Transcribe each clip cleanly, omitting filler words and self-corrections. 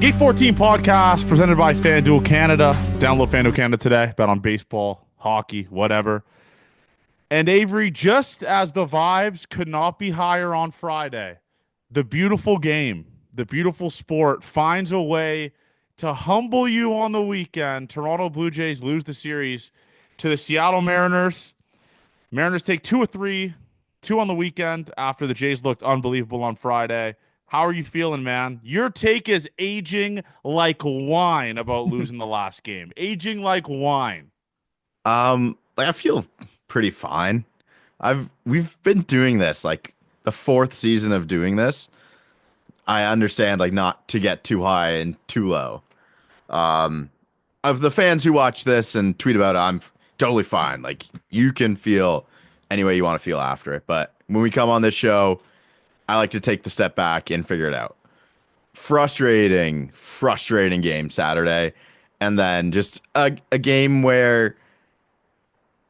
Gate 14 podcast presented by FanDuel Canada. Download FanDuel Canada today. Bet on baseball, hockey, whatever. And Avery, just as the vibes could not be higher on Friday, the beautiful game, the beautiful sport finds a way to humble you on the weekend. Toronto Blue Jays lose the series to the Seattle Mariners. Mariners take 2 of 3, 2 on the weekend after the Jays looked unbelievable on Friday. How are you feeling, man? Your take is aging like wine about losing the last game. Aging like wine. I feel pretty fine. We've been doing this like the fourth season of doing this. I understand like not to get too high and too low. Of the fans who watch this and tweet about it, I'm totally fine. Like you can feel any way you want to feel after it. But when we come on this show, I like to take the step back and figure it out. Frustrating game Saturday. And then just a game where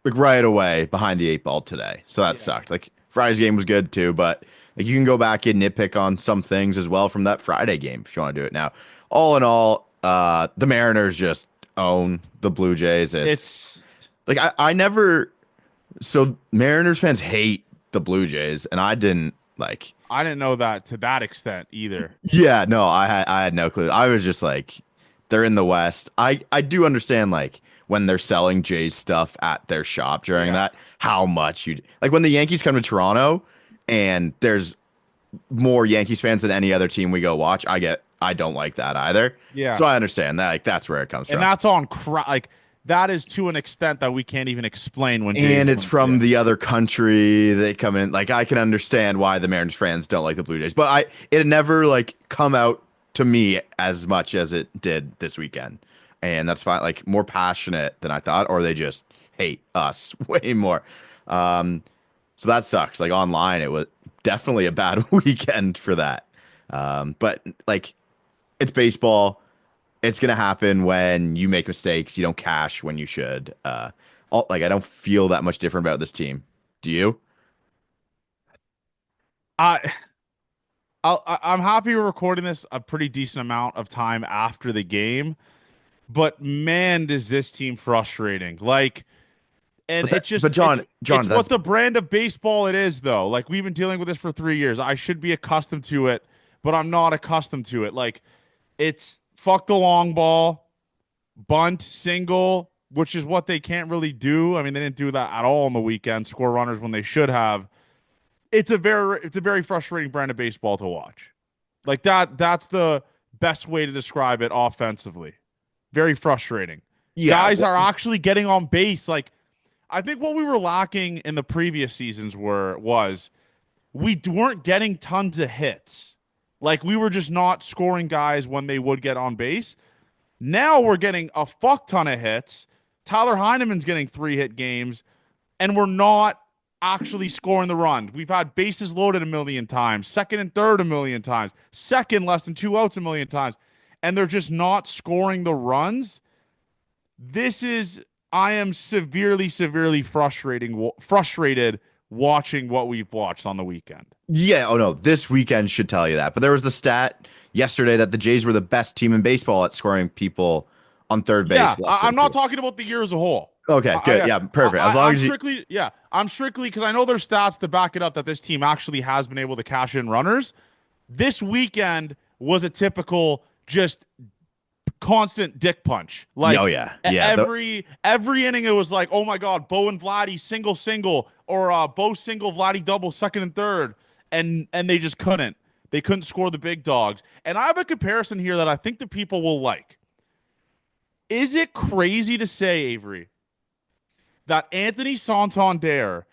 like right away behind the 8 ball today. So that sucked. Like Friday's game was good too, but like you can go back and nitpick on some things as well from that Friday game if you want to do it now. All in all, the Mariners just own the Blue Jays. It's like I never so Mariners fans hate the Blue Jays, and I didn't know that to that extent either. Yeah, no, I had no clue. I was just like, they're in the West. I do understand like when they're selling Jays stuff at their shop during that, how much you like when the Yankees come to Toronto and there's more Yankees fans than any other team we go watch. I don't like that either. Yeah. So I understand that. Like that's where it comes from. And that's on like that is to an extent that we can't even explain when Jays and it's from the other country. They come in. Like I can understand why the Mariners fans don't like the Blue Jays, but it had never like come out to me as much as it did this weekend. And that's fine. Like more passionate than I thought, or they just hate us way more. So that sucks. Like online, it was definitely a bad weekend for that. But like it's baseball. It's going to happen when you make mistakes. You don't cash when you should. I don't feel that much different about this team. Do you? I'm happy we're recording this a pretty decent amount of time after the game, but man, is this team frustrating. Like, and But John, it's what the brand of baseball it is, though. Like we've been dealing with this for 3 years. I should be accustomed to it, but I'm not accustomed to it. Like, it's fuck the long ball, bunt, single, which is what they can't really do. I mean, they didn't do that at all on the weekend, score runners when they should have. It's a very frustrating brand of baseball to watch. Like that's the best way to describe it offensively. Very frustrating. Yeah, Guys are actually getting on base. Like, I think what we were lacking in the previous seasons was we weren't getting tons of hits. Like, we were just not scoring guys when they would get on base. Now we're getting a fuck ton of hits. Tyler Heineman's getting 3-hit games, and we're not actually scoring the run. We've had bases loaded a million times, second and third a million times, second less than 2 outs a million times, and they're just not scoring the runs. I am severely frustrated watching what we've watched on the weekend. Yeah, oh no, this weekend should tell you that. But there was the stat yesterday that the Jays were the best team in baseball at scoring people on third base. Yeah, I'm not talking about the year as a whole. Okay, good. Yeah, perfect. I'm strictly because I know there's stats to back it up that this team actually has been able to cash in runners. This weekend was a typical just constant dick punch. Like, oh yeah. Every inning it was like, oh my god, Bowen Vladdy single, or Bo single, Vladdy double, second and third, and they just couldn't. They couldn't score the big dogs. And I have a comparison here that I think the people will like. Is it crazy to say, Avery, that Anthony Santander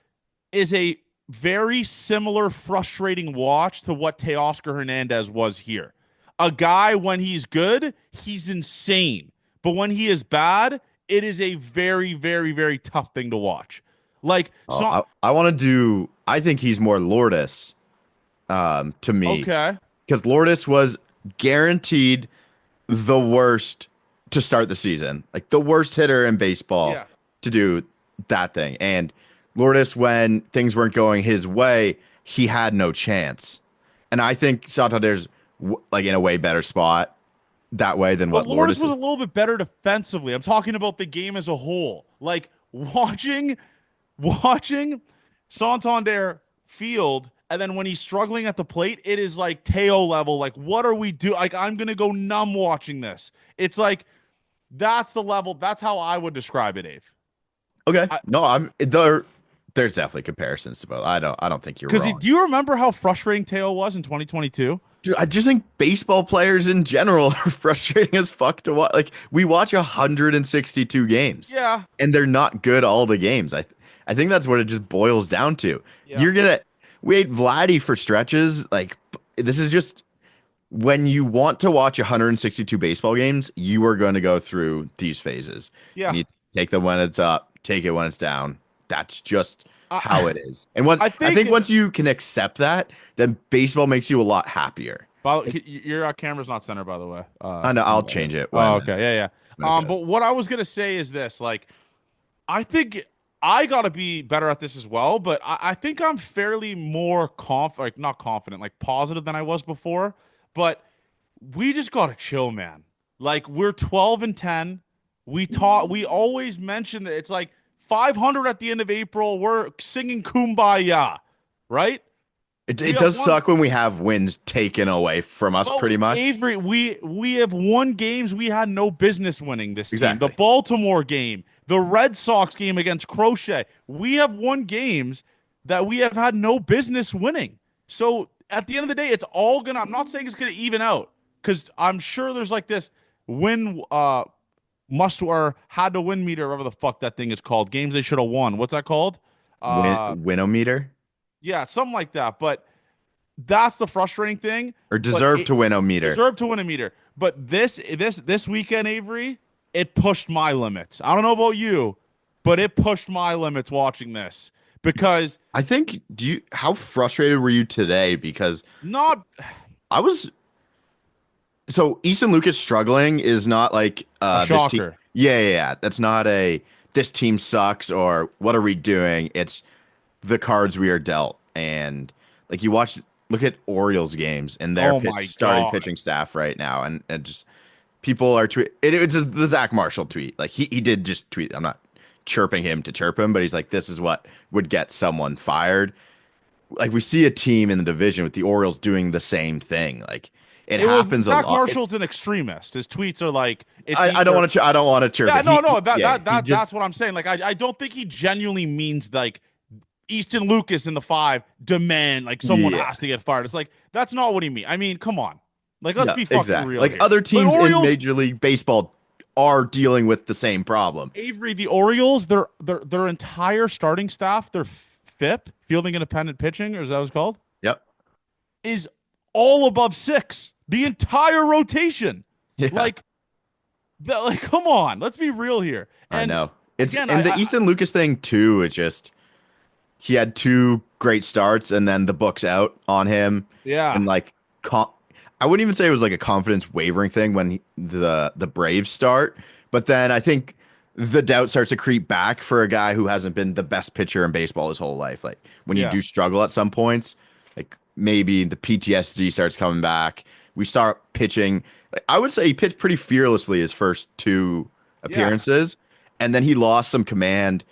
is a very similar frustrating watch to what Teoscar Hernandez was here? A guy, when he's good, he's insane. But when he is bad, it is a very, very, very tough thing to watch. Like, I think he's more Lourdes to me. Okay. Because Lourdes was guaranteed the worst to start the season. Like the worst hitter in baseball to do that thing. And Lourdes, when things weren't going his way, he had no chance. And I think Santander's like in a way better spot that way than But what Lourdes Lourdes was is. a little bit better defensively. I'm talking about the game as a whole. Like watching Santander field, and then when he's struggling at the plate, it is like Teo level. Like, what are we doing? Like, I'm gonna go numb watching this. It's like that's the level. That's how I would describe it, Dave. Okay. No, there's definitely comparisons to both. I don't think you're Because wrong. do you remember how frustrating Teo was in 2022? Dude, I just think baseball players in general are frustrating as fuck to watch. Like we watch 162 games, Yeah, and they're not good all the games. I think that's what it just boils down to. yeah, You're gonna wait Vladdy for stretches. Like this is just when you want to watch 162 baseball games, you are going to go through these phases. yeah. And you take them when it's up, take it when it's down. That's just how I, it is. And once I I think think once you can accept that, then baseball makes you a lot happier. your camera's not centered, by the way. I know I'll change it Oh, when okay, yeah, when it yeah. goes. But what I was gonna say is this: like, I think I gotta be better at this as well. But I think I'm fairly more like not confident, like positive than I was before. But we just gotta chill, man. Like we're 12-10. We always mention that it's like 500 at the end of April. We're singing Kumbaya, right? We It have does one. suck when we have wins taken away from us But pretty much. Avery, we have won games we had no business winning this team. The Exactly. Baltimore game, the Red Sox game against Crochet. We have won games that we have had no business winning. So at the end of the day, it's all gonna. I'm not saying it's gonna even out because I'm sure there's like this win must or had to win meter, whatever the fuck that thing is called. Games they should have won. What's that called? Winometer Yeah, something like that. But that's the frustrating thing. or But deserve to win a meter. deserve to win a meter. But this weekend, Avery, it pushed my limits. I don't know about you, but it pushed my limits watching this because I think how frustrated were you today? Because not I was so Easton Lucas struggling is not like a this team. shocker. Yeah. That's not a this team sucks or what are we doing? It's the cards we are dealt. And like look at Orioles games and their Oh my starting god. pitching staff right now, and just people are it's the Zach Marshall tweet. Like he did just tweet. I'm not chirping him to chirp him, but he's like, this is what would get someone fired. Like we see a team in the division with the Orioles doing the same thing. Like it It was happens a Zach lot. Marshall's an extremist. His tweets are like it's I don't either, want to. I don't want to chirp. yeah, It. no, Yeah, he that's just what I'm saying. Like I don't think he genuinely means like Easton Lucas in the five demand like someone yeah has to get fired. It's like that's not what he means. I mean, come on. Like let's yeah be fucking exactly. real Like here. other The teams in Orioles, Major League Baseball are dealing with the same problem. Avery, the Orioles, their entire starting staff, their FIP, fielding independent pitching, or is that what it's called, Yep. is all above 6. The entire rotation. Yeah. Like come on, let's be real here. I And know. It's again, and the Easton Lucas thing too. It's just he had 2 great starts and then the book's out on him. yeah. And like I wouldn't even say it was like a confidence wavering thing when the Braves start, but then I think the doubt starts to creep back for a guy who hasn't been the best pitcher in baseball his whole life. Like when you Yeah. do struggle at some points, like maybe the PTSD starts coming back. We start pitching. Like, I would say he pitched pretty fearlessly his first 2 Yeah. appearances, and then he lost some command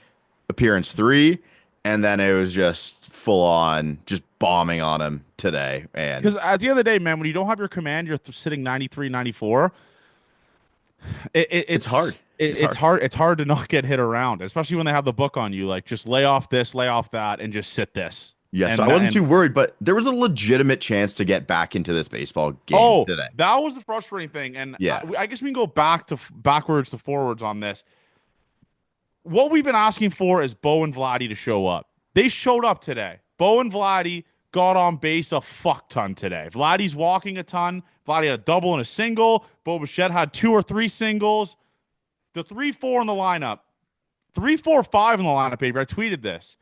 appearance 3, and then it was just full on just bombing on him today. And Because at the end of the day, man, when you don't have your command, you're sitting 93, 94. it's hard. It's hard. It's hard to not get hit around, especially when they have the book on you. Like, just lay off this, lay off that, and just sit this. Yeah, so And I wasn't too worried, but there was a legitimate chance to get back into this baseball game today. that was the frustrating thing. And Yeah. I guess we can go backwards to forwards on this. What we've been asking for is Bowen Vladdy to show up. They showed up today. Bowen Vladdy got on base a fuck ton today. Vladdy's walking a ton. Vladdy had a double and a single. Bo Bichette had 2 or 3 singles. The 3-4 in the lineup, 3-4-5 in the lineup, baby. I tweeted this.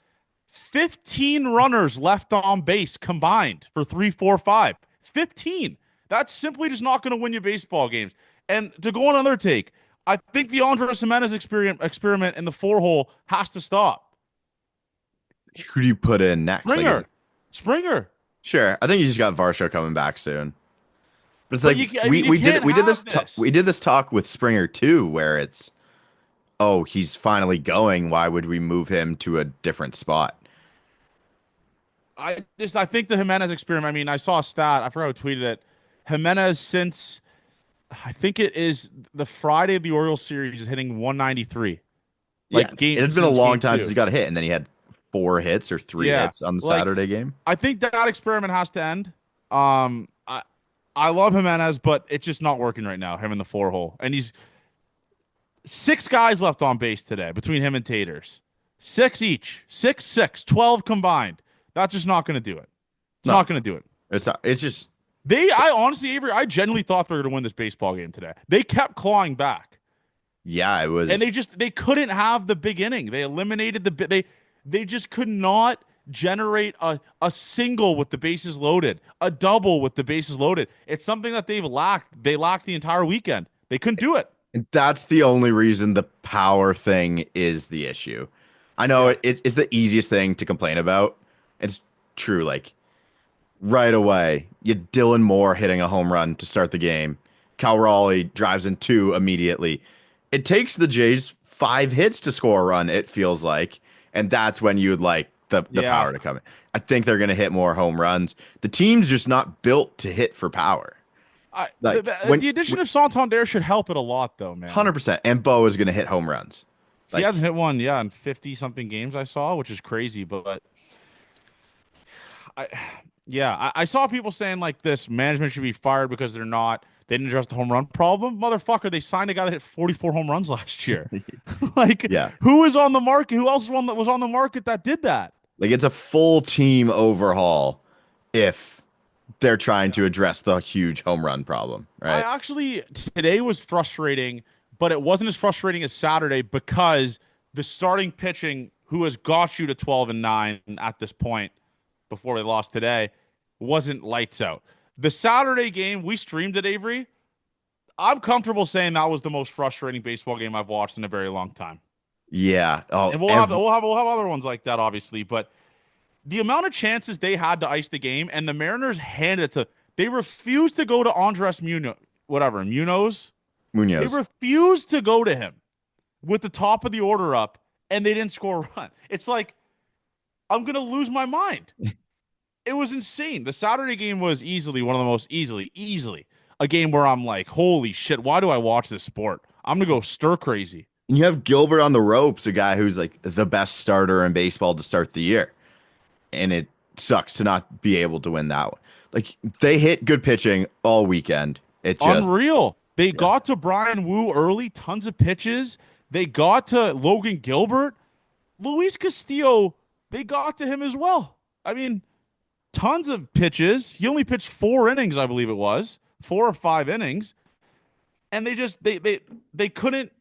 15 runners left on base combined for 3-4-5. 15. That's simply just not going to win you baseball games. And to go on another take, I think the Andres Jimenez experiment in the 4-hole has to stop. Who do you put in next? Springer. Like, Springer. sure. I think you just got Varsho coming back soon. But it's But like you, I mean, you can't have this. we did this talk with Springer too, where it's, oh, he's finally going. Why would we move him to a different spot? I think the Jimenez experiment. I mean, I saw a stat. I forgot who tweeted it. Jimenez since I think it is the Friday of the Orioles series is hitting 193. Yeah, Like it game had been a since long game time since two. he got a hit, and then he had 4 hits or 3 hits on the Like Saturday game. I think that experiment has to end. Um, I I love Jimenez, but it's just not working right now. Him in the 4 hole, and he's 6 guys left on base today between him and Taters. Six each, 6, 6, 12 combined. That's just not going to do it. It's No, not going to do it. it's not. It's just I honestly, Avery, I genuinely thought they were going to win this baseball game today. They kept clawing back, yeah, it and was. they couldn't have the big inning. They eliminated they just could not generate a single with the bases loaded, a double with the bases loaded. It's something that they've lacked. They lacked the entire weekend. They couldn't do it. And that's the only reason the power thing is the issue. I know Yeah. it's the easiest thing to complain about. It's true. Like right away, you Dylan Moore hitting a home run to start the game. Cal Raleigh drives in two immediately. It takes the Jays 5 hits to score a run, it feels like. And that's when you would like the Yeah. power to come in. I think they're going to hit more home runs. The team's just not built to hit for power. Like The addition of Santander should help it a lot, though, man. 100%. And Bo is going to hit home runs. He Like, hasn't hit one, yeah, in 50 something games I saw, which is crazy. But I, yeah, I saw people saying like this management should be fired because they didn't address the home run problem. Motherfucker, they signed a guy that hit 44 home runs last year. Like, yeah. who is on the market? Who else is one that was on the market that did that? Like, it's a full team overhaul if they're trying to address the huge home run problem, I right? actually today was frustrating, but it wasn't as frustrating as Saturday because the starting pitching, who has got you to 12-9 at this point before they lost today, wasn't lights out. The Saturday game, we streamed it, Avery. I'm comfortable saying that was the most frustrating baseball game I've watched in a very long time. Yeah. Oh, And we'll have other ones like that, obviously, but the amount of chances they had to ice the game, and the Mariners handed it to. They refused to go to Andres Munoz. They Munoz. refused to go to him with the top of the order up, and they didn't score a run. It's like I'm gonna lose my mind. It was insane. The Saturday game was easily one of the most easily a game where I'm like, holy shit, why do I watch this sport? I'm gonna go stir crazy. And you have Gilbert on the ropes, a guy who's like the best starter in baseball to start the year. And it sucks to not be able to win that one. Like they hit good pitching all weekend. It just Unreal. They yeah. got to Brian Wu early, tons of pitches. They got to Logan Gilbert. Luis Castillo, they got to him as well. I mean, tons of pitches. He only pitched 4 innings, I believe it was. 4 or 5 innings. And they couldn't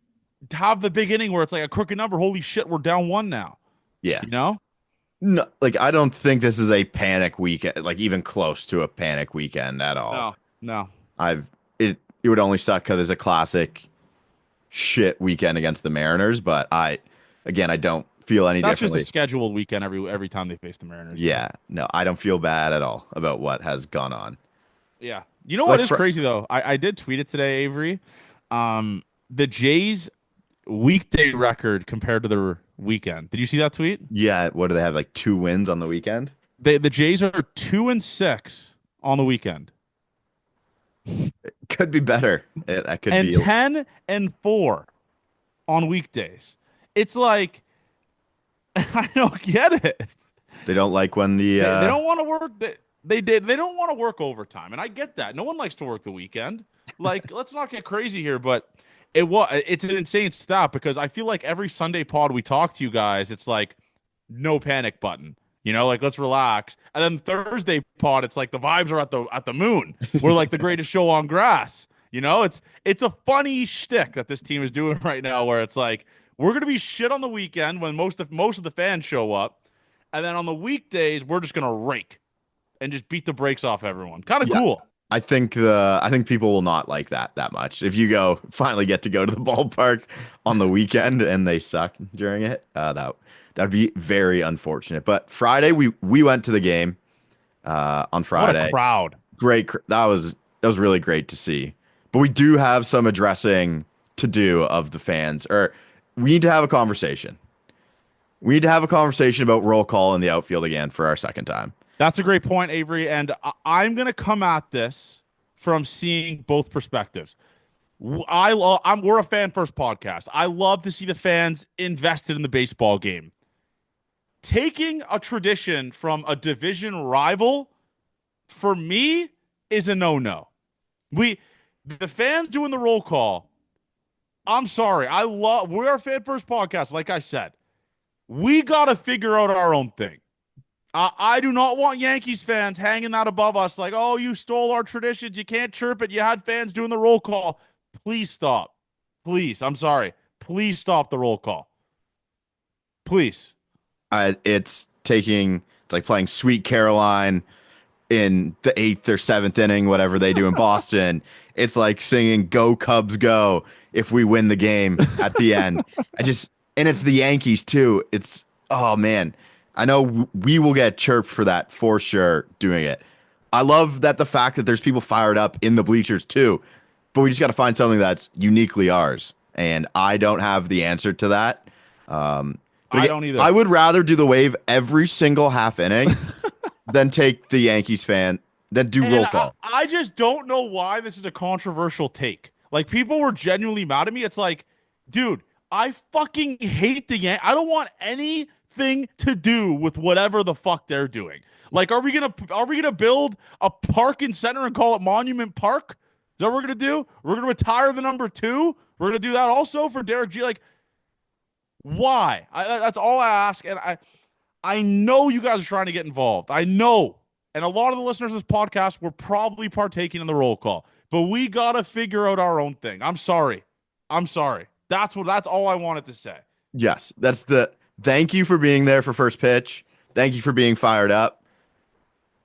have the big inning where it's like a crooked number. Holy shit, we're down one now. Yeah. You know? No, like I don't think this is a panic weekend, like even close to a panic weekend at all. No. It would only suck because it's a classic shit weekend against the Mariners, but I don't feel any That's differently. just a scheduled weekend every time they face the Mariners. Yeah, no, I don't feel bad at all about what has gone on. Yeah. You know what Like is crazy though? I did tweet it today, Avery. The Jays weekday record compared to their weekend. Did you see that tweet? Yeah, what do they have, like 2 wins on the weekend? The Jays are 2-6 on the weekend. Could be better. That could And be 10-4 on weekdays. It's like I don't get it. they don't like when the They don't want to work. They don't want to work overtime, and I get that. No one likes to work the weekend. Like, let's not get crazy here, but it's an insane stat because I feel like every Sunday pod we talk to you guys, it's like no panic button. You know, like let's relax. And then Thursday pod, it's like the vibes are at the moon. We're like the greatest show on grass. You know, it's a funny shtick that this team is doing right now, where it's like we're gonna be shit on the weekend when most of the fans show up, and then on the weekdays we're just gonna rake and just beat the brakes off everyone. Kind of cool. I think people will not like that much. If you finally get to go to the ballpark on the weekend and they suck during it, that'd be very unfortunate. But Friday we went to the game on Friday. What a crowd. Great. That was That was really great to see. But we do have some addressing to do of the fans, or we need to have a conversation. We need to have a conversation about roll call in the outfield again for our second time. That's a great point, Avery. And I'm going to come at this from seeing both perspectives. We're a fan first podcast. I love to see the fans invested in the baseball game. Taking a tradition from a division rival, for me, is a no-no. The fans doing the roll call. I'm sorry. We're a fan first podcast. Like I said, we got to figure out our own thing. I do not want Yankees fans hanging that above us like, oh, you stole our traditions. You can't chirp it. You had fans doing the roll call. Please stop. Please. I'm sorry. Please stop the roll call. Please. It's like playing Sweet Caroline in the 8th or 7th inning, whatever they do in Boston. It's like singing Go Cubs Go if we win the game at the end. And it's the Yankees too. Oh man. I know we will get chirped for that for sure doing it. I love that the fact that there's people fired up in the bleachers too, but we just got to find something that's uniquely ours. And I don't have the answer to that. I don't either. I would rather do the wave every single half inning than take the Yankees fan, than do roll call. I just don't know why this is a controversial take. Like, people were genuinely mad at me. It's like, dude, I fucking hate the Yankees. I don't want anything to do with whatever the fuck they're doing. Like, are we gonna build a park in center and call it Monument Park? Is that what we're gonna do? We're gonna retire the number 2. We're gonna do that also for Derek G. Like, why? That's all I ask. And I know you guys are trying to get involved. I know. And a lot of the listeners of this podcast were probably partaking in the roll call. But we got to figure out our own thing. I'm sorry. That's all I wanted to say. Yes. Thank you for being there for first pitch. Thank you for being fired up.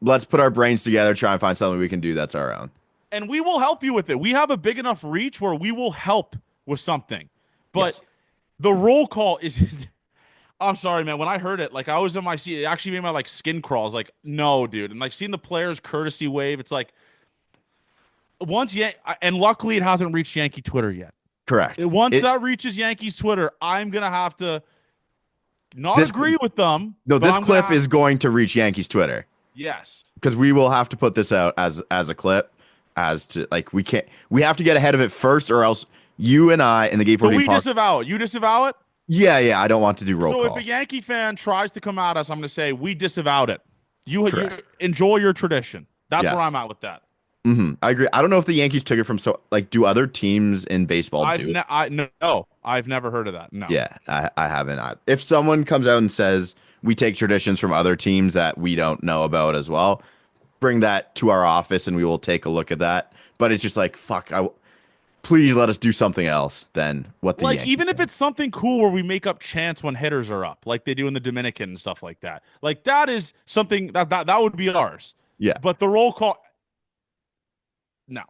Let's put our brains together, try and find something we can do that's our own. And we will help you with it. We have a big enough reach where we will help with something. But yes. The roll call is... I'm sorry, man. When I heard it, like, I was in my seat. It actually made my, like, skin crawl. I was like, no, dude. And, like, seeing the players courtesy wave, it's like, and luckily it hasn't reached Yankee Twitter yet. Correct. Once that reaches Yankees Twitter, I'm going to have to agree with them. No, this clip is going to reach Yankees Twitter. Yes. Because we will have to put this out as a clip, we have to get ahead of it first, or else you and I in the Gate 14 we disavow it. You disavow it? Yeah, I don't want to do roll call. So if a Yankee fan tries to come at us, I'm going to say we disavowed it. You enjoy your tradition. That's where I'm at with that. Mm-hmm. I agree. I don't know if the Yankees took it from do other teams in baseball do it? No, I've never heard of that. No. Yeah, I haven't. If someone comes out and says we take traditions from other teams that we don't know about as well, bring that to our office and we will take a look at that. But it's just like, fuck, please let us do something else than what the Yankees even if it's something cool where we make up chants when hitters are up, like they do in the Dominican and stuff like that. Like, that is something that would be ours. Yeah. But the roll call, no.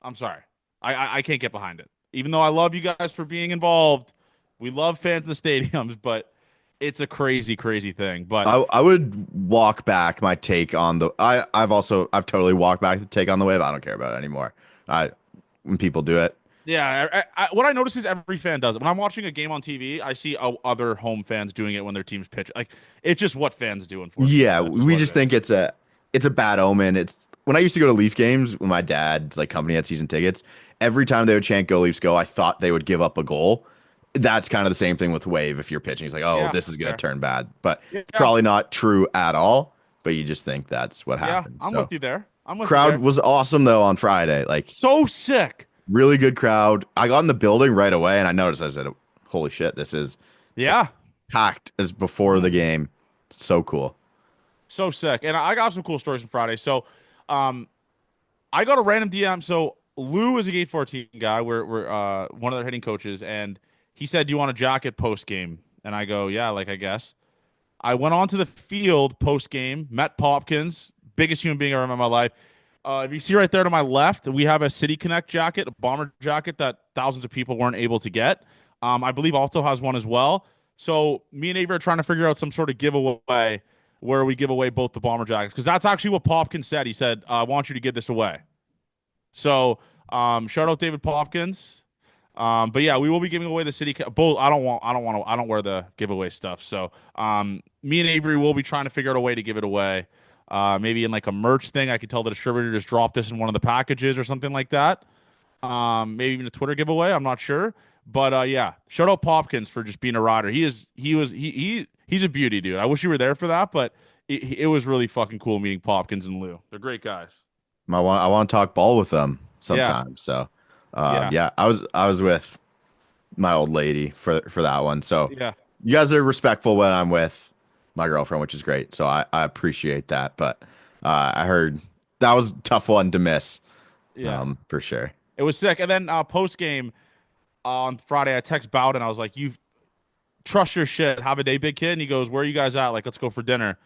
I'm sorry. I can't get behind it. Even though I love you guys for being involved, we love fans in the stadiums, but it's a crazy, crazy thing. But I would walk back my take on the. I've totally walked back the take on the wave. I don't care about it anymore. When people do it. Yeah, what I notice is every fan does it. When I'm watching a game on TV, I see other home fans doing it when their teams pitch. Like, it's just what fans do. Unfortunately, yeah, we just think it's a bad omen. It's when I used to go to Leaf games when my dad's company had season tickets. Every time they would chant "Go Leafs Go," I thought they would give up a goal. That's kind of the same thing with wave. If you're pitching, it's like, this is going to turn bad, but it's probably not true at all. But you just think that's what happens. I'm with you there. Crowd was awesome though on Friday. So sick. Really good crowd. I got in the building right away and I noticed, I said, holy shit, this is packed as before the game. So cool. So sick. And I got some cool stories on Friday. So I got a random DM. So Lou is a Gate 14 guy. We're one of their hitting coaches, and he said, do you want a jacket post game? And I go, yeah, I guess. I went onto the field post game, met Popkins, biggest human being I ever met in my life. If you see right there to my left, we have a City Connect jacket, a bomber jacket that thousands of people weren't able to get. I believe Alto has one as well. So me and Avery are trying to figure out some sort of giveaway where we give away both the bomber jackets, because that's actually what Popkins said. He said, I want you to give this away. So shout out David Popkins. But yeah, we will be giving away the both. I don't wear the giveaway stuff. So me and Avery will be trying to figure out a way to give it away. Maybe in like a merch thing. I could tell the distributor just drop this in one of the packages or something like that. Maybe even a Twitter giveaway. I'm not sure. But yeah, shout out Popkins for just being a rider. He's a beauty, dude. I wish you were there for that, but it was really fucking cool meeting Popkins and Lou. They're great guys. I want to talk ball with them Yeah, sometime. So, yeah, yeah, I was with my old lady for that one. So yeah, you guys are respectful when I'm with my girlfriend, which is great. So I appreciate that. But I heard that was a tough one to miss, yeah. for sure. It was sick. And then post game on Friday, I text Bowden. I was like, "You trust your shit. Have a day, big kid." And he goes, "Where are you guys at? Like, let's go for dinner."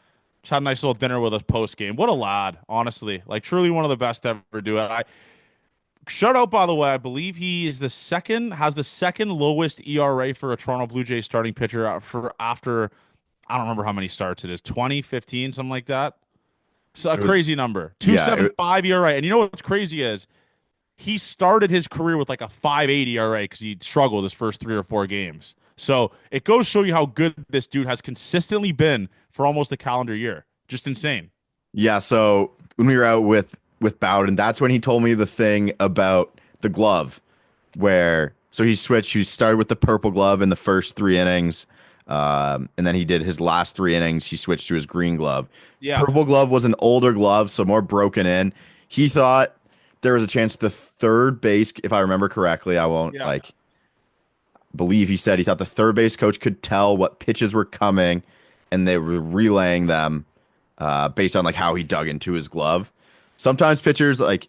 Just had a nice little dinner with us post game. What a lad, honestly. Like, truly one of the best to ever do it. I shout out, by the way. I believe he is has the second lowest ERA for a Toronto Blue Jays starting pitcher for after I don't remember how many starts it is, 20, 15, something like that. So a It was, crazy number. yeah, 2.75 ERA. And you know what's crazy is he started his career with like a 5.80 ERA because he struggled his first 3 or 4 games. So it goes to show you how good this dude has consistently been for almost a calendar year. Just insane. yeah. So when we were out with Bowden, that's when he told me the thing about the glove, where so he switched. He started with the purple glove in the first 3 innings, and then he did his last 3 innings. He switched to his green glove. Yeah. Purple glove was an older glove, so more broken in. He thought there was a chance the third base, if I remember correctly, I won't Yeah. believe he said he thought the third base coach could tell what pitches were coming, and they were relaying them based on like how he dug into his glove. Sometimes pitchers like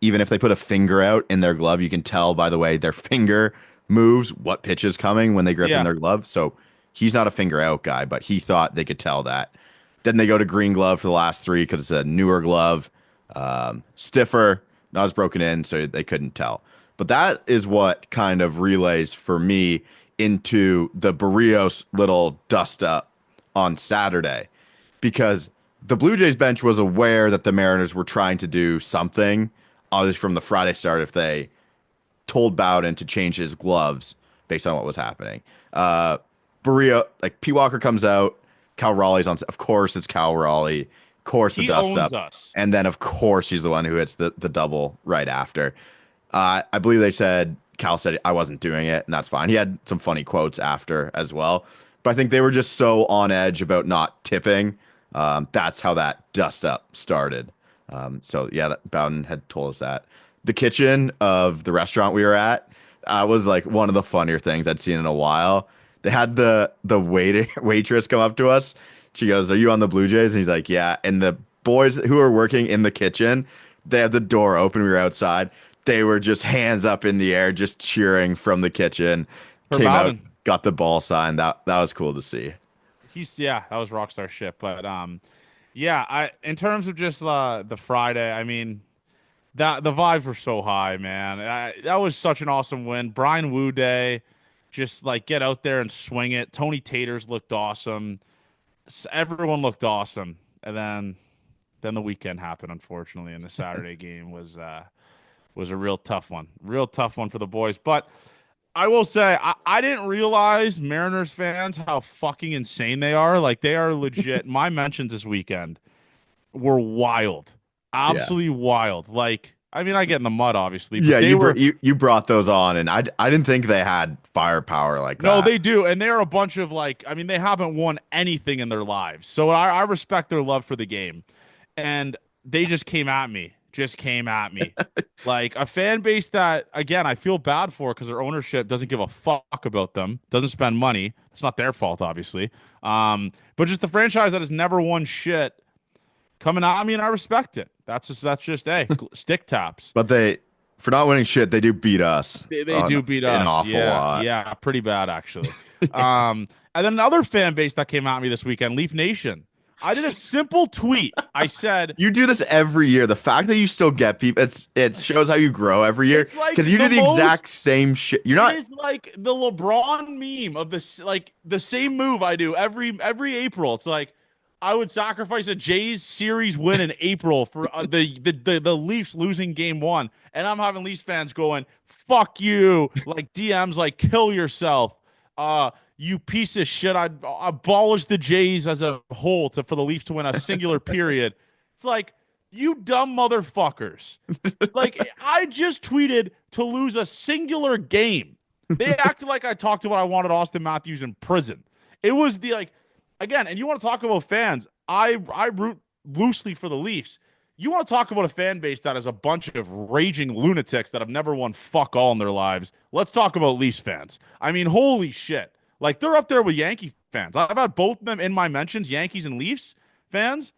even if they put a finger out in their glove, you can tell by the way their finger moves what pitch is coming when they grip in Yeah. their glove. So he's not a finger out guy, but he thought they could tell that. Then they go to green glove for the last three because it's a newer glove, stiffer, not as broken in, so they couldn't tell. But that is what kind of relays for me into the Barrios little dust up on Saturday because the Blue Jays bench was aware that the Mariners were trying to do something, obviously from the Friday start, if they told Bowden to change his gloves based on what was happening. Barrio, like P. Walker comes out, Cal Raleigh's on. Of course, it's Cal Raleigh. Of course, the He dust owns up, us. and then of course he's the one who hits the double right after. I believe they said Cal said I wasn't doing it, and that's fine. He had some funny quotes after as well, but I think they were just so on edge about not tipping. That's how that dust up started. So yeah, Bowden had told us that. The kitchen of the restaurant we were at was like one of the funnier things I'd seen in a while. They had the waitress come up to us. She goes, "Are you on the Blue Jays?" And he's like, "Yeah." And the boys who are working in the kitchen, they had the door open. We were outside. They were just hands up in the air, just cheering from the kitchen. For Came out, Bowden. got the ball sign. That was cool to see. That was rockstar shit. But yeah, I in terms of just the Friday, I mean that the vibes were so high, man. That was such an awesome win. Brian Wu Day, just like get out there and swing it. Tony Taters looked awesome. Everyone looked awesome. And then the weekend happened, unfortunately, and the Saturday game was a real tough one. Real tough one for the boys. But I will say, I didn't realize Mariners fans how fucking insane they are. Like they are legit. My mentions this weekend were wild. Yeah. Absolutely wild. Like, I mean, I get in the mud, obviously, but Yeah, they were you brought those on, and I didn't think they had firepower like no, that. they do. And they're a bunch of like, I mean, they haven't won anything in their lives. So I respect their love for the game. And they just came at me. Just came at me. Like a fan base that, again, I feel bad for because their ownership doesn't give a fuck about them, doesn't spend money. It's not their fault, obviously. But just the franchise that has never won shit coming at me, and I respect it. That's just hey, stick taps. But for not winning shit, they do beat us They do beat an us. awful Yeah, lot. yeah, pretty bad actually. And then another fan base that came at me this weekend, Leaf Nation. I did a simple tweet. I said, You do this every year. The fact that you still get people, it shows how you grow every year. it's like Because you do the the most. exact same shit. You're It not. is like the LeBron meme of this, like the same move I do every April. It's like I would sacrifice a Jays series win in April for the Leafs losing game one, and I'm having Leafs fans going, "Fuck you!" Like DMs, like kill yourself. You piece of shit. I'd abolish the Jays as a whole for the Leafs to win a singular period. It's like you dumb motherfuckers. Like I just tweeted to lose a singular game. They acted like I talked about I wanted Austin Matthews in prison. It was the like again, and you want to talk about fans? I root loosely for the Leafs. You want to talk about a fan base that is a bunch of raging lunatics that have never won fuck all in their lives? Let's talk about Leafs fans. I mean, holy shit! Like they're up there with Yankee fans. I've had both of them in my mentions, Yankees and Leafs fans,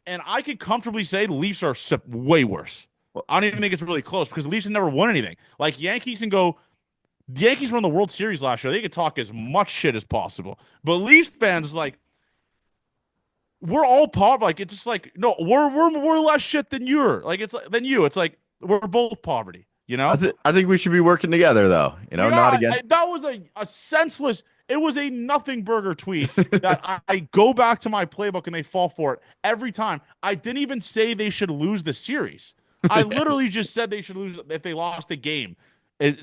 and I could comfortably say the Leafs are way worse. I don't even think it's really close because the Leafs have never won anything. Like Yankees can go. The Yankees won the World Series last year. They could talk as much shit as possible. But Leafs fans, like, we're all poverty. Like, it's just like, no, we're less shit than you're. Like, it's than you. It's like we're both poverty. You know? I think we should be working together though. Not against. That was a senseless. It was a nothing burger tweet that I go back to my playbook and they fall for it every time. I didn't even say they should lose the series. I literally just said they should lose if they lost the game.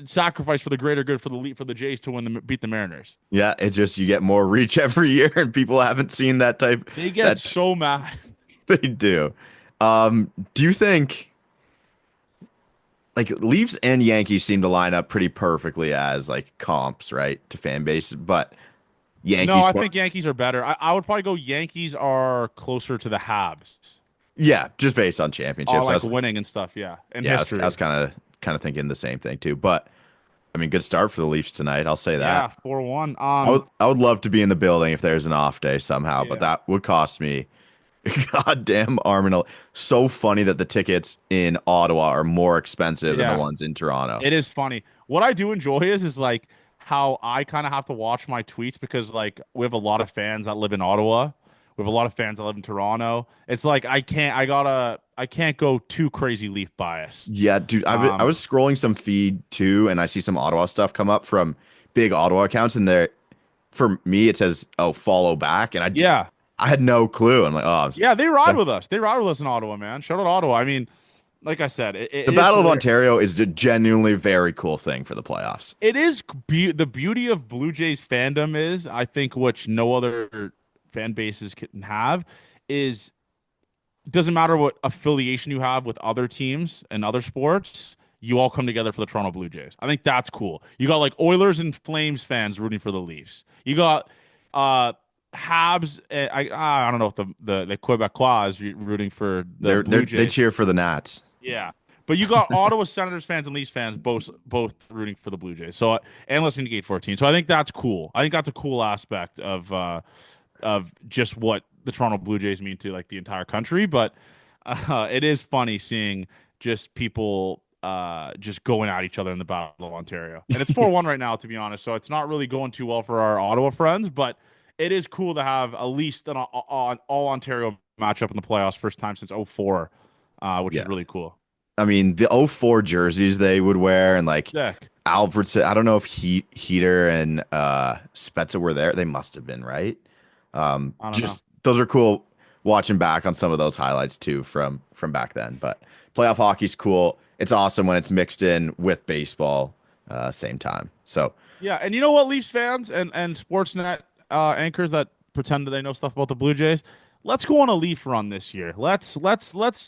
Sacrifice for the greater good for the Jays to beat the Mariners. Yeah, it's just you get more reach every year, and people haven't seen that type. They get so mad. They do. Do you think like Leafs and Yankees seem to line up pretty perfectly as like comps, right, to fan base? But Yankees. No, I think Yankees are better. I would probably go Yankees are closer to the Habs. Yeah, just based on championships, like winning and stuff. Yeah, and history. I was kind of thinking the same thing too. But I mean, good start for the Leafs tonight. I'll say that. Yeah, 4-1. I would love to be in the building if there's an off day somehow, but that would cost me a goddamn arm and a. So funny that the tickets in Ottawa are more expensive than the ones in Toronto. It is funny. What I do enjoy is like how I kind of have to watch my tweets because like we have a lot of fans that live in Ottawa. We have a lot of fans that live in Toronto. It's like I can't go too crazy Leaf bias. Yeah, dude. I was scrolling some feed too, and I see some Ottawa stuff come up from big Ottawa accounts, and there, for me, it says, "Oh, follow back," and I had no clue. I'm like, oh, they ride with us. They ride with us in Ottawa, man. Shout out Ottawa. I mean, like I said, the Battle of Ontario is a genuinely very cool thing for the playoffs. It is the beauty of Blue Jays fandom is, I think, which no other fan bases can have, is doesn't matter what affiliation you have with other teams and other sports, you all come together for the Toronto Blue Jays. I think that's cool. You got like Oilers and Flames fans rooting for the Leafs. You got Habs. I don't know if the Quebecois is rooting for the Blue Jays. They cheer for the Nats. Yeah. But you got Ottawa Senators fans and Leafs fans both rooting for the Blue Jays. So and listening to Gate 14. So I think that's cool. I think that's a cool aspect of just what the Toronto Blue Jays mean to like the entire country. But it is funny seeing just people just going at each other in the Battle of Ontario. And it's 4-1 right now, to be honest. So it's not really going too well for our Ottawa friends, but it is cool to have at least an all Ontario matchup in the playoffs, first time since 2004, which is really cool. I mean, the 2004 jerseys they would wear, and like Alfredson, I don't know if Heater and Spezza were there. They must have been, right? I don't know. Those are cool watching back on some of those highlights too from back then. But playoff hockey's cool. It's awesome when it's mixed in with baseball same time. So yeah, and you know what, Leafs fans and Sportsnet anchors that pretend that they know stuff about the Blue Jays, let's go on a Leaf run this year. Let's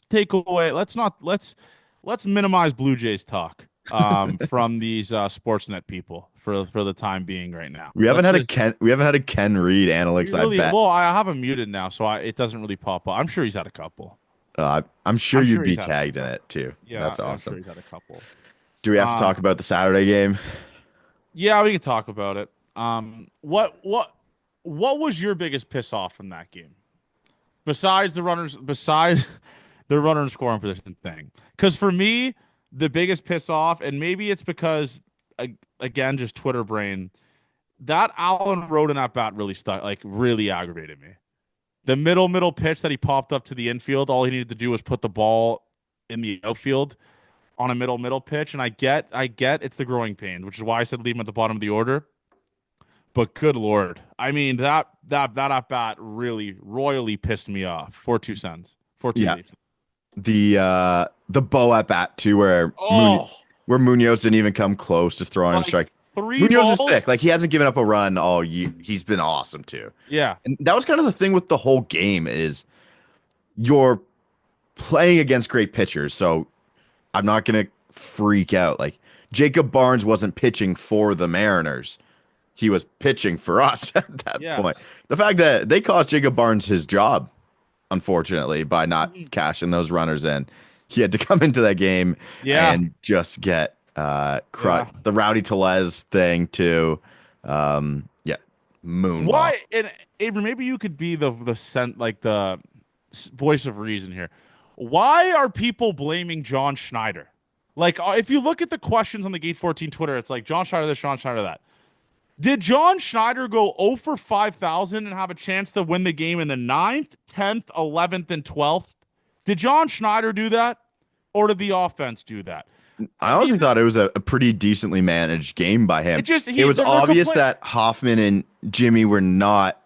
take away. Let's minimize Blue Jays talk from these Sportsnet people for the time being right now. We haven't had a Ken Reed analytics. Really, I bet. Well, I have him muted now, so it doesn't really pop up. I'm sure he's had a couple. I'm sure you'd be tagged in it too. Yeah, that's awesome. I'm sure he's had a couple. Do we have to talk about the Saturday game? Yeah, we can talk about it. What was your biggest piss off from that game? Besides the runner and scoring position thing. Because for me, the biggest piss off, and maybe it's because, again, just Twitter brain, that Allen Rodin at bat really aggravated me. The middle pitch that he popped up to the infield, all he needed to do was put the ball in the outfield on a middle pitch. And I get it's the growing pains, which is why I said leave him at the bottom of the order. But good lord, I mean that at bat really royally pissed me off. 4-2 cents, 4-2 Yeah. Leafs. The Bo at bat too, Oh, where Munoz didn't even come close, just throwing him like strike. three Munoz is sick. balls. Like he hasn't given up a run all year. He's been awesome too. Yeah, And that was kind of the thing with the whole game is you're playing against great pitchers. So I'm not gonna freak out. Like Jacob Barnes wasn't pitching for the Mariners. He was pitching for us at that point. yes. The fact that they cost Jacob Barnes his job, unfortunately, by not Mhm. cashing those runners in. He had to come into that game Yeah, and just get yeah. the Rowdy Tellez thing to yeah, moonwalk. Why? And Avery, maybe you could be the scent like the voice of reason here. Why are people blaming John Schneider? Like, if you look at the questions on the Gate 14 Twitter, it's like John Schneider this, John Schneider that. Did John Schneider go 0 for 5,000 and have a chance to win the game in the ninth, 10th, 11th, and 12th? Did John Schneider do that? Or did the offense do that? I I honestly mean, thought it was a pretty decently managed game by it him. just, It was they're obvious complaining. that Hoffman and Jimmy were not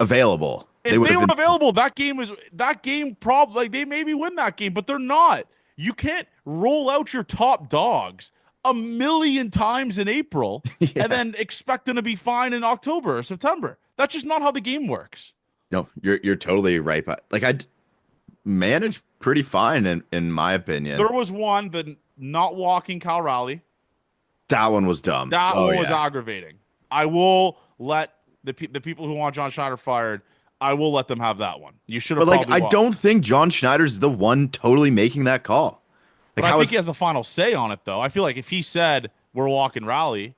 available. They If would they have were been available, that game probably like they maybe win that game, but they're not. You can't roll out your top dogs a million times in April and yeah. then expect them to be fine in October or September. That's just not how the game works. No, you're totally right. But like I managed pretty fine in my opinion. There was one, the not walking Cal Raleigh. That one was dumb. That Oh one was yeah. aggravating. I will let the people who want John Schneider fired. I will let them have that one. You should have But like probably I walked. don't think John Schneider's the one totally making that call. But Like I how think is he has the final say on it, though. I feel like if he said we're walking Raleigh,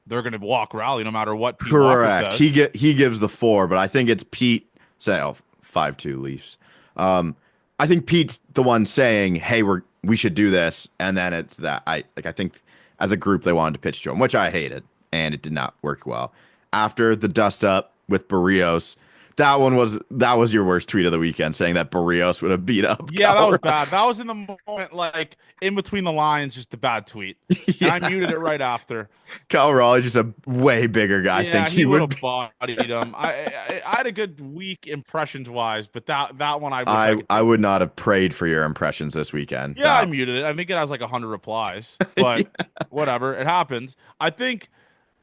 they're going to walk Raleigh no matter what Pete Walker correct. says. He gives the four, but I think it's Pete say 5-2 Leafs. I think Pete's the one saying, "Hey, we should do this," and then it's that I think as a group they wanted to pitch to him, which I hated, and it did not work well. After the dust up with Barrios, that was your worst tweet of the weekend, saying that Barrios would have beat up Yeah, that was Colorado. bad. That was in the moment, like in between the lines, just a bad tweet. And I Yeah, muted it right after. Kyle Raleigh's just a way bigger guy. I Yeah, think he he would would. have bodied him. I had a good week impressions wise, but that one I wish I could I take. would not have prayed for your impressions this weekend. Yeah, I muted it. I think it has like 100 replies, Yeah. but whatever. It happens. I think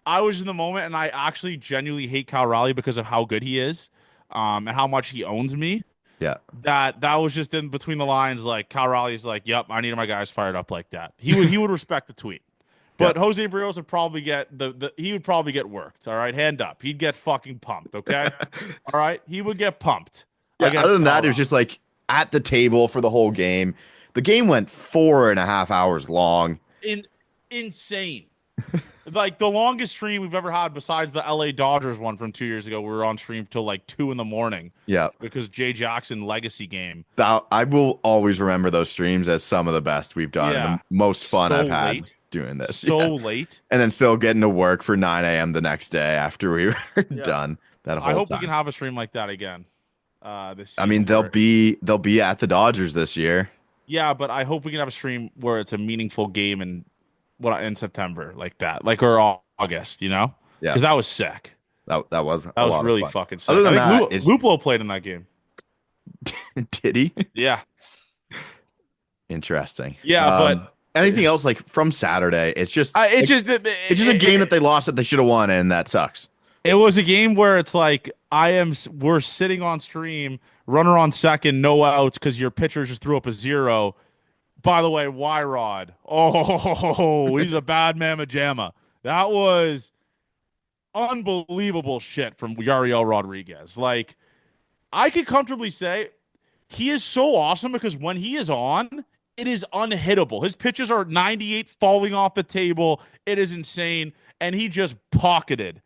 I was in the moment, and I actually genuinely hate Cal Raleigh because of how good he is, and how much he owns me. Yeah. That was just in between the lines. Like Cal Raleigh's like, "Yep, I need my guys fired up like that." He would respect the tweet, but Yep. Jose Brios would probably get he would probably get worked. All right, hand up. He'd get fucking pumped. Okay, all right. He would get pumped Yeah. Other against than Cal that, it was Raleigh. just like at the table for the whole game. The game went 4.5 hours long. Insane. Like the longest stream we've ever had, besides the LA Dodgers one from 2 years ago. We were on stream till like 2 in the morning Yeah. because Jay Jackson legacy game. I will always remember those streams as some of the best we've done and Yeah, the most fun so I've had late, doing this. so Yeah. late. And then still getting to work for 9 a.m. the next day after we were Yeah. done that I whole hope we time. can have a stream like that again this I mean, season. they'll be at the Dodgers this year. Yeah, but I hope we can have a stream where it's a meaningful game in September like that, like or August, Yeah. because that was sick. That was That a was lot really of fun. fucking sick. Other than I that, think it's Luplo played in that game. did he? Yeah, Interesting. yeah, but Anything else like from Saturday? It's just it's like, just it's just a game that they lost that they should have won, and that sucks. it was a game where it's like we're sitting on stream, runner on second, no outs because your pitcher just threw up a zero. By the way, Y-Rod. Oh, he's a bad mamma jamma. That was unbelievable shit from Yariel Rodriguez. Like, I could comfortably say he is so awesome because when he is on, it is unhittable. His pitches are 98 falling off the table. It is insane. And he just pocketed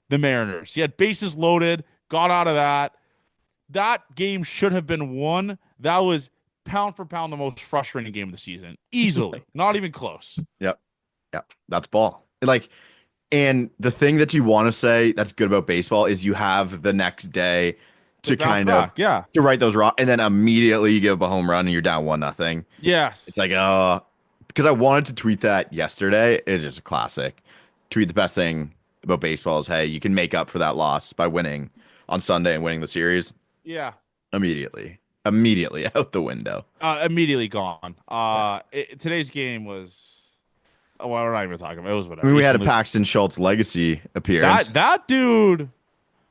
the Mariners. He had bases loaded, got out of that. That game should have been won. That was pound for pound the most frustrating game of the season. Easily. Not even close. Yep. Yep. That's ball. Like, and the thing that you want to say that's good about baseball is you have the next day to Bounce kind back. of Yeah. to right those raw, and then immediately you give up a home run and you're down 1-0. Yes. It's like, because I wanted to tweet that yesterday. It's just a classic. Tweet the best thing about baseball is, hey, you can make up for that loss by winning on Sunday and winning the series Yeah. immediately out the window. Immediately gone. Yeah. Today's game was. Oh, well, we're not even talking about it. It was I whatever. mean, we had Easton a Luke. Paxton Schultz legacy That appearance. that dude.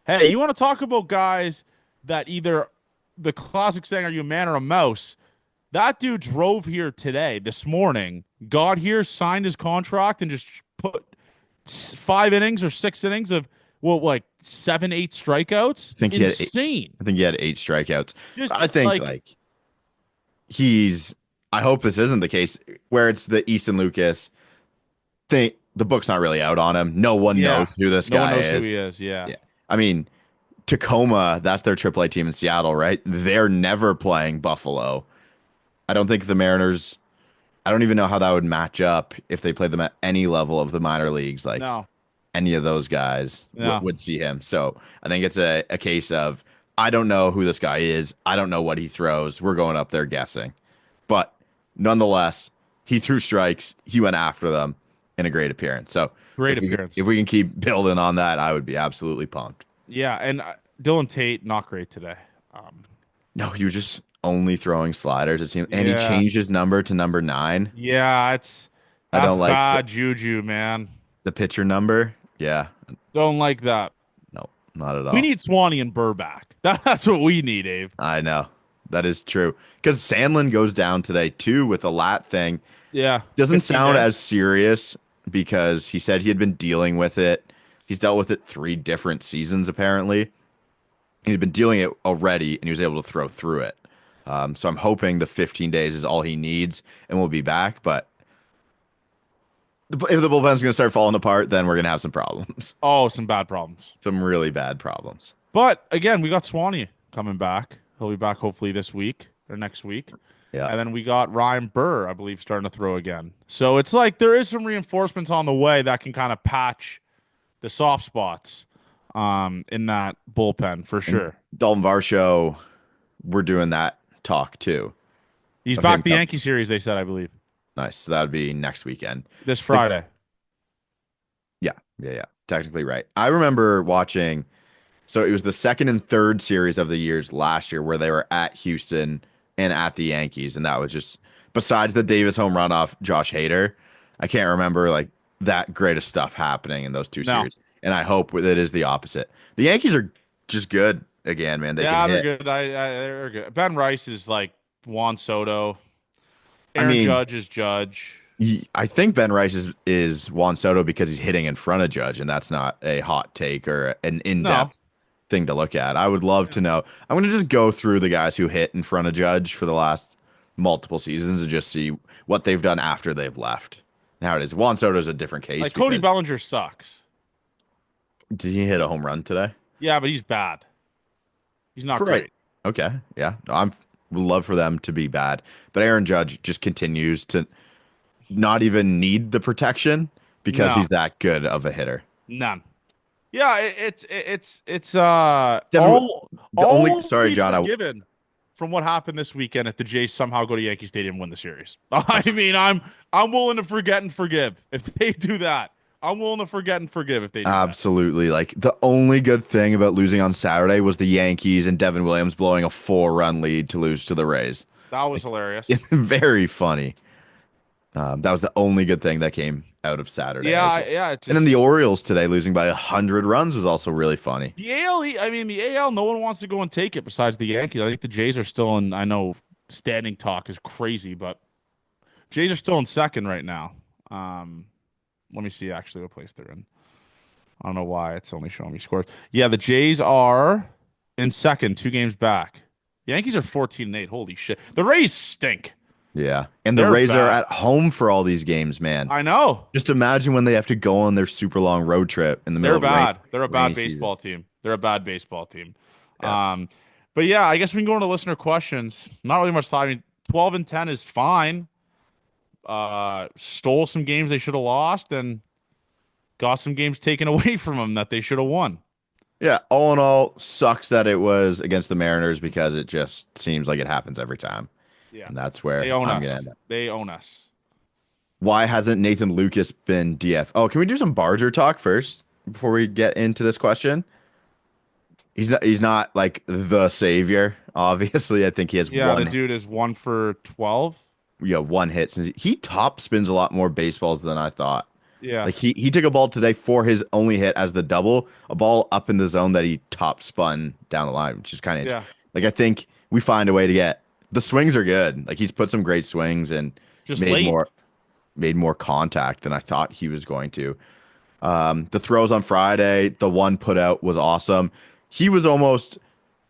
Hey, you want to talk about guys that either the classic saying, "Are you a man or a mouse?" That dude drove here today, this morning, got here, signed his contract, and just put 5 innings or 6 innings of like 7, 8 strikeouts. I think he had eight, Insane. I think he had 8 strikeouts. Just I think like like he's I hope this isn't the case where it's the Easton Lucas thing. The book's not really out on him. No one yeah, knows who this no one guy knows who is. he is. Yeah, Yeah. I mean, Tacoma, that's their AAA team in Seattle, right? They're never playing Buffalo. I don't think the Mariners, I don't even know how that would match up if they played them at any level of the minor leagues. Like no, any of those guys no, would see him. So I think it's a case of, I don't know who this guy is. I don't know what he throws. We're going up there guessing. But nonetheless, he threw strikes. He went after them in a great appearance. So great if we appearance. if we can keep building on that, I would be absolutely pumped. Yeah, and Dylan Tate not great today. Um, No, he was just only throwing sliders, it seemed, and he yeah, changed his number to number 9. yeah, I that's don't like bad juju, man. the pitcher number. Yeah, Don't like that. no, not at We all. need Swanee and Burr back. That's what we need, Dave. I know that is true because Sandlin goes down today too with a lat thing. Yeah, Doesn't 15 sound day. as serious because he said he had been dealing with it. He's dealt with it 3 different seasons apparently. He'd been dealing it already, and he was able to throw through it. So I'm hoping the 15 days is all he needs, and we'll be back. But if the bullpen's going to start falling apart, then we're going to have some problems, Oh, some bad problems. some really bad problems. But again, we got Swanee coming back. He'll be back hopefully this week or next week. Yeah, And then we got Ryan Burr, I believe, starting to throw again. So it's like there is some reinforcements on the way that can kind of patch the soft spots in that bullpen for and sure. Dalton Varsho, we're doing that talk too. He's Of back him the Yankee series, they said, I believe, nice. So that would be next weekend. this The- Friday. yeah. Technically right. I remember watching. So it was the second and third series of the years last year where they were at Houston and at the Yankees, and that was just besides the Davis home run off Josh Hader. I can't remember like that great of stuff happening in those two No. series, and I hope that it is the opposite. The Yankees are just good again, man. They Yeah, can they're hit. good. They're good. Ben Rice is like Juan Soto. I Aaron mean, Judge is Judge. I think Ben Rice is Juan Soto because he's hitting in front of Judge, and that's not a hot take or an No. in-depth thing to look at. I would love to Yeah. know. I'm going to just go through the guys who hit in front of Judge for the last multiple seasons and just see what they've done after they've left. Now it is. Juan Soto's a different case. Like Cody because- Bellinger sucks. Did he hit a home run today? Yeah, but he's bad. He's not Right. great. Okay. Yeah. I'm would love for them to be bad. But Aaron Judge just continues to not even need the protection because No. he's that good of a hitter. None. Yeah, it's Devin- all the only- all sorry, be John, forgiven from what happened this weekend if the Jays somehow go to Yankee Stadium and win the series. I mean, I'm willing to forget and forgive if they do that. I'm willing to forget and forgive if they do that. Absolutely. Like the only good thing about losing on Saturday was the Yankees and Devin Williams blowing a 4-run lead to lose to the Rays. That was hilarious. Very funny. That was the only good thing that came out of Saturday. Yeah, as well. yeah. It's And then just- the Orioles today losing by 100 runs was also really funny. the AL, I mean, the AL, no one wants to go and take it besides the Yankees. I think the Jays are still in. I know standing talk is crazy, but Jays are still in second right now. Let me see actually what place they're in. I don't know why it's only showing me scores. Yeah, the Jays are in second, 2 games back. Yankees are 14-8. Holy shit. The Rays stink. Yeah. And the They're Rays are bad. at home for all these games, man. I know. Just imagine when they have to go on their super long road trip in the middle They're of bad. They're a bad rainy season. baseball team. They're a bad baseball team. Yeah. But yeah, I guess we can go into listener questions. Not really much time. I mean, 12-10 is fine. Stole some games they should have lost and got some games taken away from them that they should have won. Yeah, all in all, sucks that it was against the Mariners because it just seems like it happens every time. Yeah. And that's where They own I'm us. going to end up. They own us. Why hasn't Nathan Lucas been DF? Oh, can we do some Barger talk first before we get into this question. He's not like the savior. Obviously, I think he has Yeah, the one dude is 1 for 12. one hit since he top spins a lot more baseballs than I thought. Yeah, Like he took a ball today for his only hit as the double, a ball up in the zone that he top spun down the line, which is kind of yeah. interesting. Like I think we find a way to get the swings are good. Like he's put some great swings and Just made late. more made more contact than I thought he was going to. The throws on Friday, the one put out was awesome. He was almost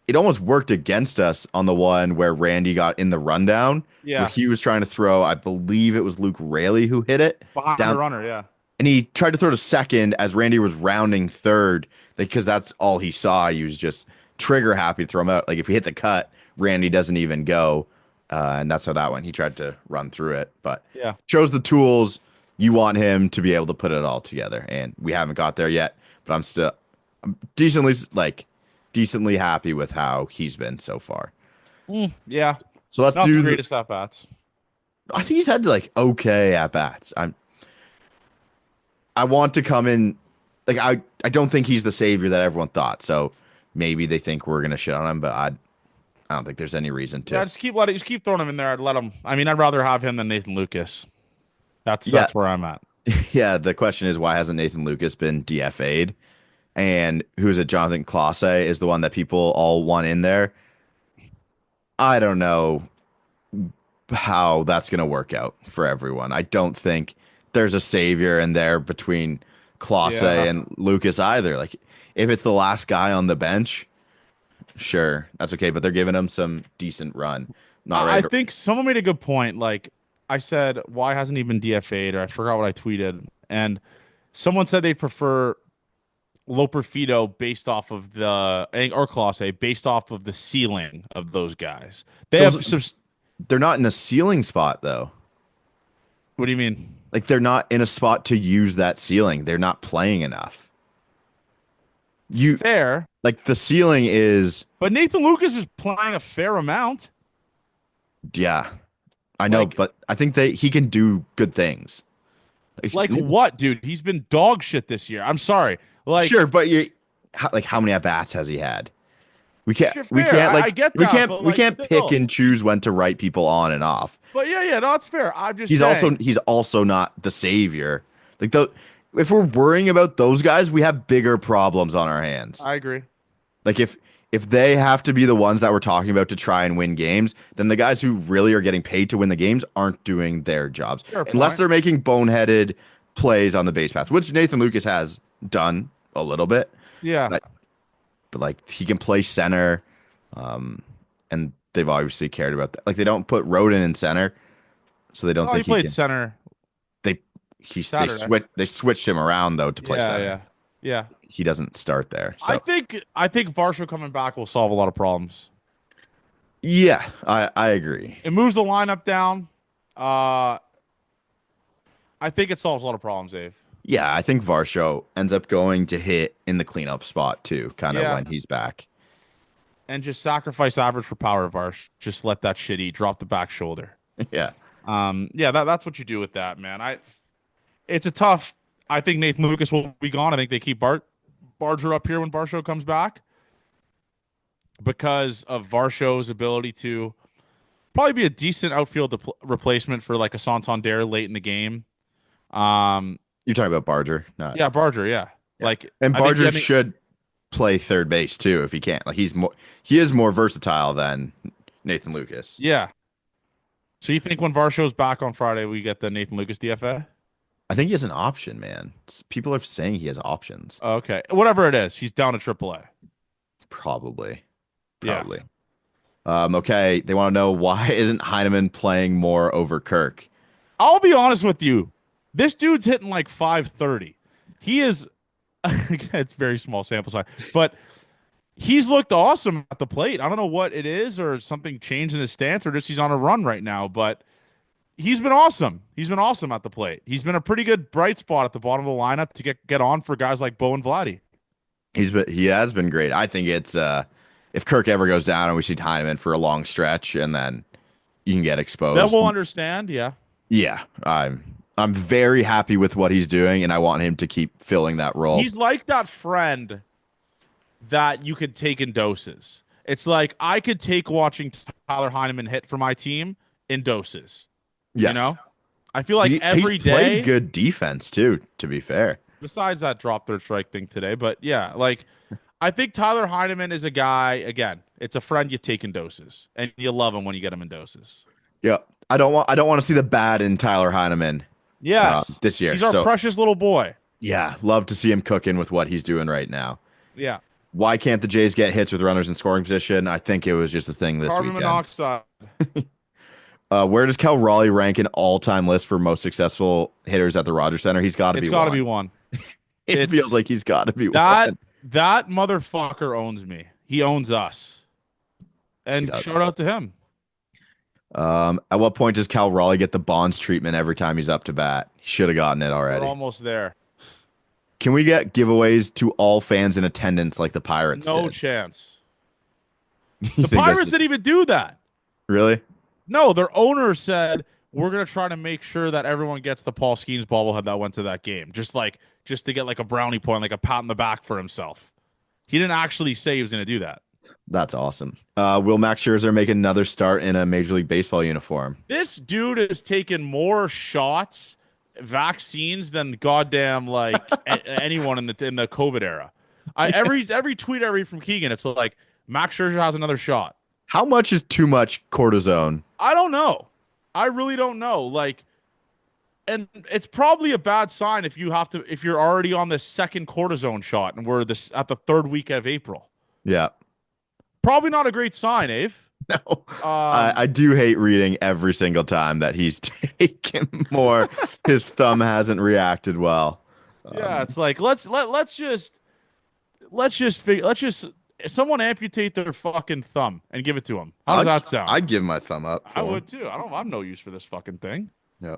it almost worked against us on the one where Randy got in the rundown, where Yeah, he was trying to throw, I believe it was Luke Raley who hit it behind the down, runner. Yeah, and he tried to throw to second as Randy was rounding third, because that's all he saw. He was just trigger happy to throw him out. Like if he hit the cut, Randy doesn't even go, and that's how that went. He tried to run through it, but yeah. shows the tools. You want him to be able to put it all together, and we haven't got there yet. But I'm decently happy with how he's been so far. Yeah. So let's Not the do the. greatest at bats. I think he's had like okay at bats. I want to come in like I don't think he's the savior that everyone thought. So maybe they think we're gonna shit on him, but I don't think there's any reason Yeah, to. just keep throwing him in there. I'd let him. I mean, I'd rather have him than Nathan Lucas. Yeah, That's where I'm at. yeah. The question is why hasn't Nathan Lucas been DFA'd? And who's it? Jonathan Clase is the one that people all want in there. I don't know how that's gonna work out for everyone. I don't think there's a savior in there between Clase Yeah. and Lucas either. Like if it's the last guy on the bench, sure, that's okay, but they're giving him some decent run. Not I ready to, think someone made a good point. Like I said, why hasn't he been DFA'd? Or I forgot what I tweeted. And someone said they prefer Loperfido based off of the, I think, or Clase based off of the ceiling of those guys. They have those some. they're not in a ceiling spot though. What do you mean? Like they're not in a spot to use that ceiling. They're not playing enough. You Fair, like the ceiling is but Nathan Lucas is playing a fair amount. yeah, I know, Like, but I think he can do good things. like what, dude? He's been dog shit this year. I'm sorry. Like, Sure, but like how many at bats has he had? We can't sure, we fair. can't I like get we that, can't but we like, can't pick still. and choose when to write people on and off. But yeah, no, it's fair. I'm just He's also saying. he's also not the savior. Like the if we're worrying about those guys, we have bigger problems on our hands. I agree. Like if they have to be the ones that we're talking about to try and win games, then the guys who really are getting paid to win the games aren't doing their jobs. Fair Unless point. they're making boneheaded plays on the base pass, which Nathan Lucas has done a little bit. Yeah. But like he can play center, um, and they've obviously cared about that. Like they don't put Roden in center, so they don't Oh, he think he played can. center They Saturday. they switched him around though to play Yeah, center. yeah, yeah. He doesn't start there, I so think I think Varsho coming back will solve a lot of problems. yeah, I agree. It moves the lineup down. Uh, I think it solves a lot of problems, Dave. Yeah, I think Varsho ends up going to hit in the cleanup spot too, kind of Yeah, when he's back. and just sacrifice average for power, Varsh. Just let that shit eat. Drop the back shoulder. Yeah, Yeah, that's what you do with that, man. It's a tough. I think Nathan Lucas will be gone. I think they keep Barger up here when Varsho comes back because of Varsho's ability to probably be a decent outfield replacement for like a Santander late in the game. Um, you're talking about Barger, not yeah, Barger, yeah. yeah. Like And I think Barger getting, should play third base too if he can. Like he is more versatile than Nathan Lucas. yeah. So you think when Varsho's back on Friday, we get the Nathan Lucas DFA? I think he has an option, man. People are saying he has options. Okay, whatever it is, he's down to AAA. Probably. Yeah. Probably. Okay. They want to know why isn't Heinman playing more over Kirk? I'll be honest with you. This dude's hitting like 530. He is it's very small sample size, but he's looked awesome at the plate. I don't know what it is or something changed in his stance or just he's on a run right now, but he's been awesome. He's been awesome at the plate. He's been a pretty good bright spot at the bottom of the lineup to get on for guys like Bowen Vladdy. He has been great. I think it's if Kirk ever goes down and we see Heinman for a long stretch and then you can get That exposed. we'll understand, yeah. Yeah, I'm very happy with what he's doing, and I want him to keep filling that role. He's like that friend that you could take in doses. It's like I could take watching Tyler Heinman hit for my team in doses. You Yes. know, I feel like He's every played day, good defense too, to be fair. besides that drop third strike thing today, but yeah, like I think Tyler Heineman is a guy, again, it's a friend you take in doses, and you love him when you get him in doses. Yeah. I don't want to see the bad in Tyler Heineman Yes. this year. He's our So precious little boy. yeah, love to see him cooking with what he's doing right now. Yeah. Why can't the Jays get hits with runners in scoring position? I think it was just a thing this Carbon weekend. monoxide. Where does Cal Raleigh rank an all-time list for most successful hitters at the Rogers Center? He's got to It's be got to one. be one. It It's feels like he's got to be that one. that motherfucker owns me. He owns us. He And does. shout out to him. At what point does Cal Raleigh get the Bonds treatment every time he's up to bat? He should have gotten it We're already. almost there. Can we get giveaways to all fans in attendance like the Pirates No did? chance. You The think that's Pirates just- didn't even do that. Really? No, their owner said we're gonna try to make sure that everyone gets the Paul Skeens bobblehead that went to that game, just to get like a brownie point, like a pat on the back for himself. He didn't actually say he was gonna do that. That's awesome. Will Max Scherzer make another start in a Major League Baseball uniform? This dude has taken more shots, vaccines than goddamn like anyone in the COVID era. Every tweet I read from Keegan, it's like Max Scherzer has another shot. How much is too much cortisone? I don't know. I really don't know. Like, and it's probably a bad sign if you're already on the second cortisone shot and we're at the third week of April. Yeah. Probably not a great sign, Ave. No. I do hate reading every single time that he's taken more. His thumb hasn't reacted well. Yeah, it's like let's just someone amputate their fucking thumb and give it to him. How does that sound? I'd give my thumb up. I would too. I'm no use for this fucking thing. Yeah.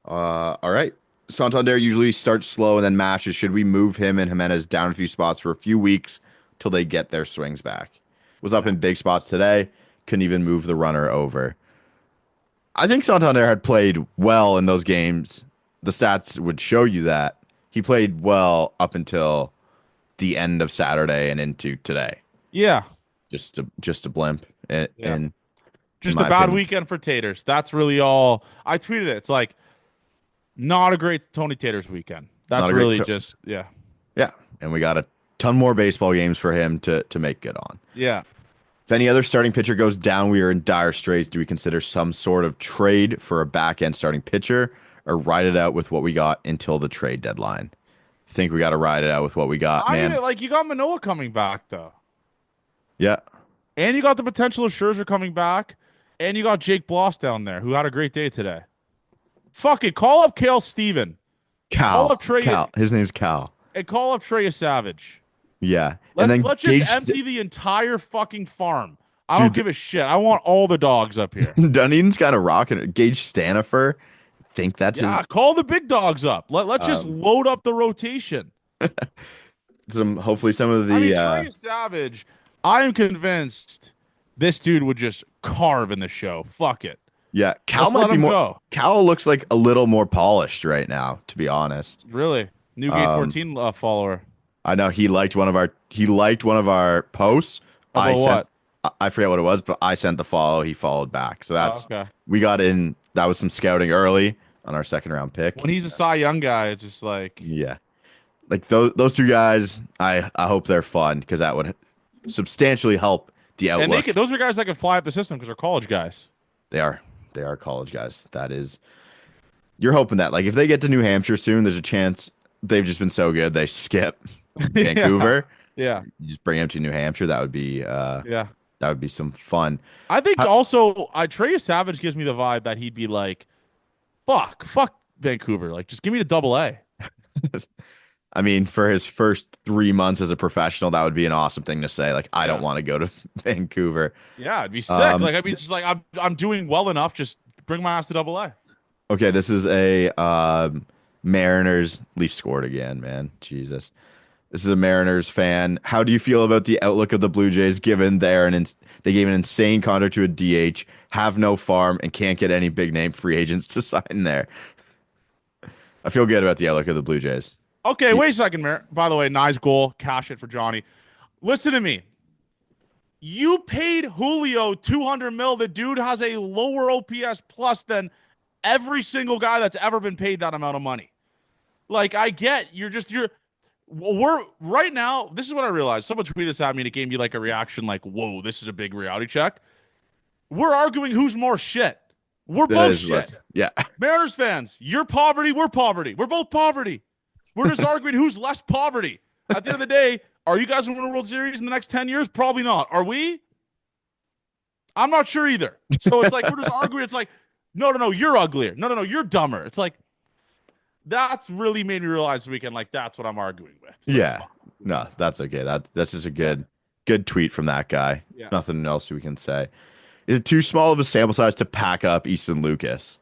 All right. Santander usually starts slow and then mashes. Should we move him and Jimenez down a few spots for a few weeks till they get their swings back? Was up in big spots today. Couldn't even move the runner over. I think Santander had played well in those games. The stats would show you that. He played well up until the end of Saturday and into today. Yeah. Just a blimp. And, Yeah. and Just in a my bad opinion- weekend for Taters. That's really all. I tweeted it. It's like not a great Tony Taters weekend. That's Not a great really to- just yeah. Yeah. And we got a ton more baseball games for him to make good on. Yeah. If any other starting pitcher goes down, we are in dire straits. Do we consider some sort of trade for a back end starting pitcher or ride it out with what we got until the trade deadline? Think we got to ride it out with what we got, man. Like you got Manoah coming back though. Yeah. And you got the potential of Scherzer coming back. And you got Jake Bloss down there, who had a great day today. Fuck it. Call up Cale Steven. Cal. Call up Trey. Cal. His name's Cal. And call up Trey Savage. Yeah. Let's just empty the entire fucking farm. I don't give a shit. I want all the dogs up here. Dunedin's kind of rocking it. Gage Stanifer. Think that's Yeah, call the big dogs up. Let's just load up the rotation. hopefully some of the Trey Savage, I am convinced this dude would just carve in the show. Fuck it. yeah, Cal Let's might let be him more go. Cal looks like a little more polished right now, to be honest. Really? New Gate 14 follower. I know he liked one of our posts. About what? I forget what it was, but I sent the follow. He followed back. So that's okay. we got in. That was some scouting early on our second round pick. When he's a Cy Young guy, it's just like Yeah, like those two guys. I hope they're fun because that would substantially help the outlook. and those are guys that can fly up the system because they're college guys. They are college guys. That is, you're hoping that like if they get to New Hampshire soon, there's a chance they've just been so good they skip Vancouver. Yeah. You just bring them to New Hampshire. That would be Yeah. that would be some fun. I think also Trey Savage gives me the vibe that he'd be like, fuck Vancouver. Like, just give me the AA. I mean, for his first 3 months as a professional, that would be an awesome thing to say. Like, I don't want to go to Vancouver. Yeah, it'd be sick. Just like I'm doing well enough. Just bring my ass to AA. Okay, this is a Mariners. Leaf scored again, man. Jesus. This is a Mariners fan. How do you feel about the outlook of the Blue Jays given they gave an insane contract to a DH, have no farm, and can't get any big name free agents to sign there? I feel good about the outlook of the Blue Jays. Okay, wait a second, Mayor. By the way, nice goal. Cash it for Johnny. Listen to me. You paid Julio 200 mil. The dude has a lower OPS plus than every single guy that's ever been paid that amount of money. Like, I get we're right now. This is what I realized. Someone tweeted this at me and it gave me like a reaction like, whoa, this is a big reality check. We're arguing who's more shit. We're both shit. Yeah. Mariners fans, you're poverty. We're poverty. We're both poverty. We're just arguing who's less poverty. At the end of the day, are you guys going to win a World Series in the next 10 years? Probably not. Are we? I'm not sure either. So it's like we're just arguing. It's like, no, you're uglier. No, you're dumber. It's like that's really made me realize this weekend, like that's what I'm arguing with. Yeah. No, that's okay. That's just a good tweet from that guy. Yeah. Nothing else we can say. Is it too small of a sample size to pack up Easton Lucas?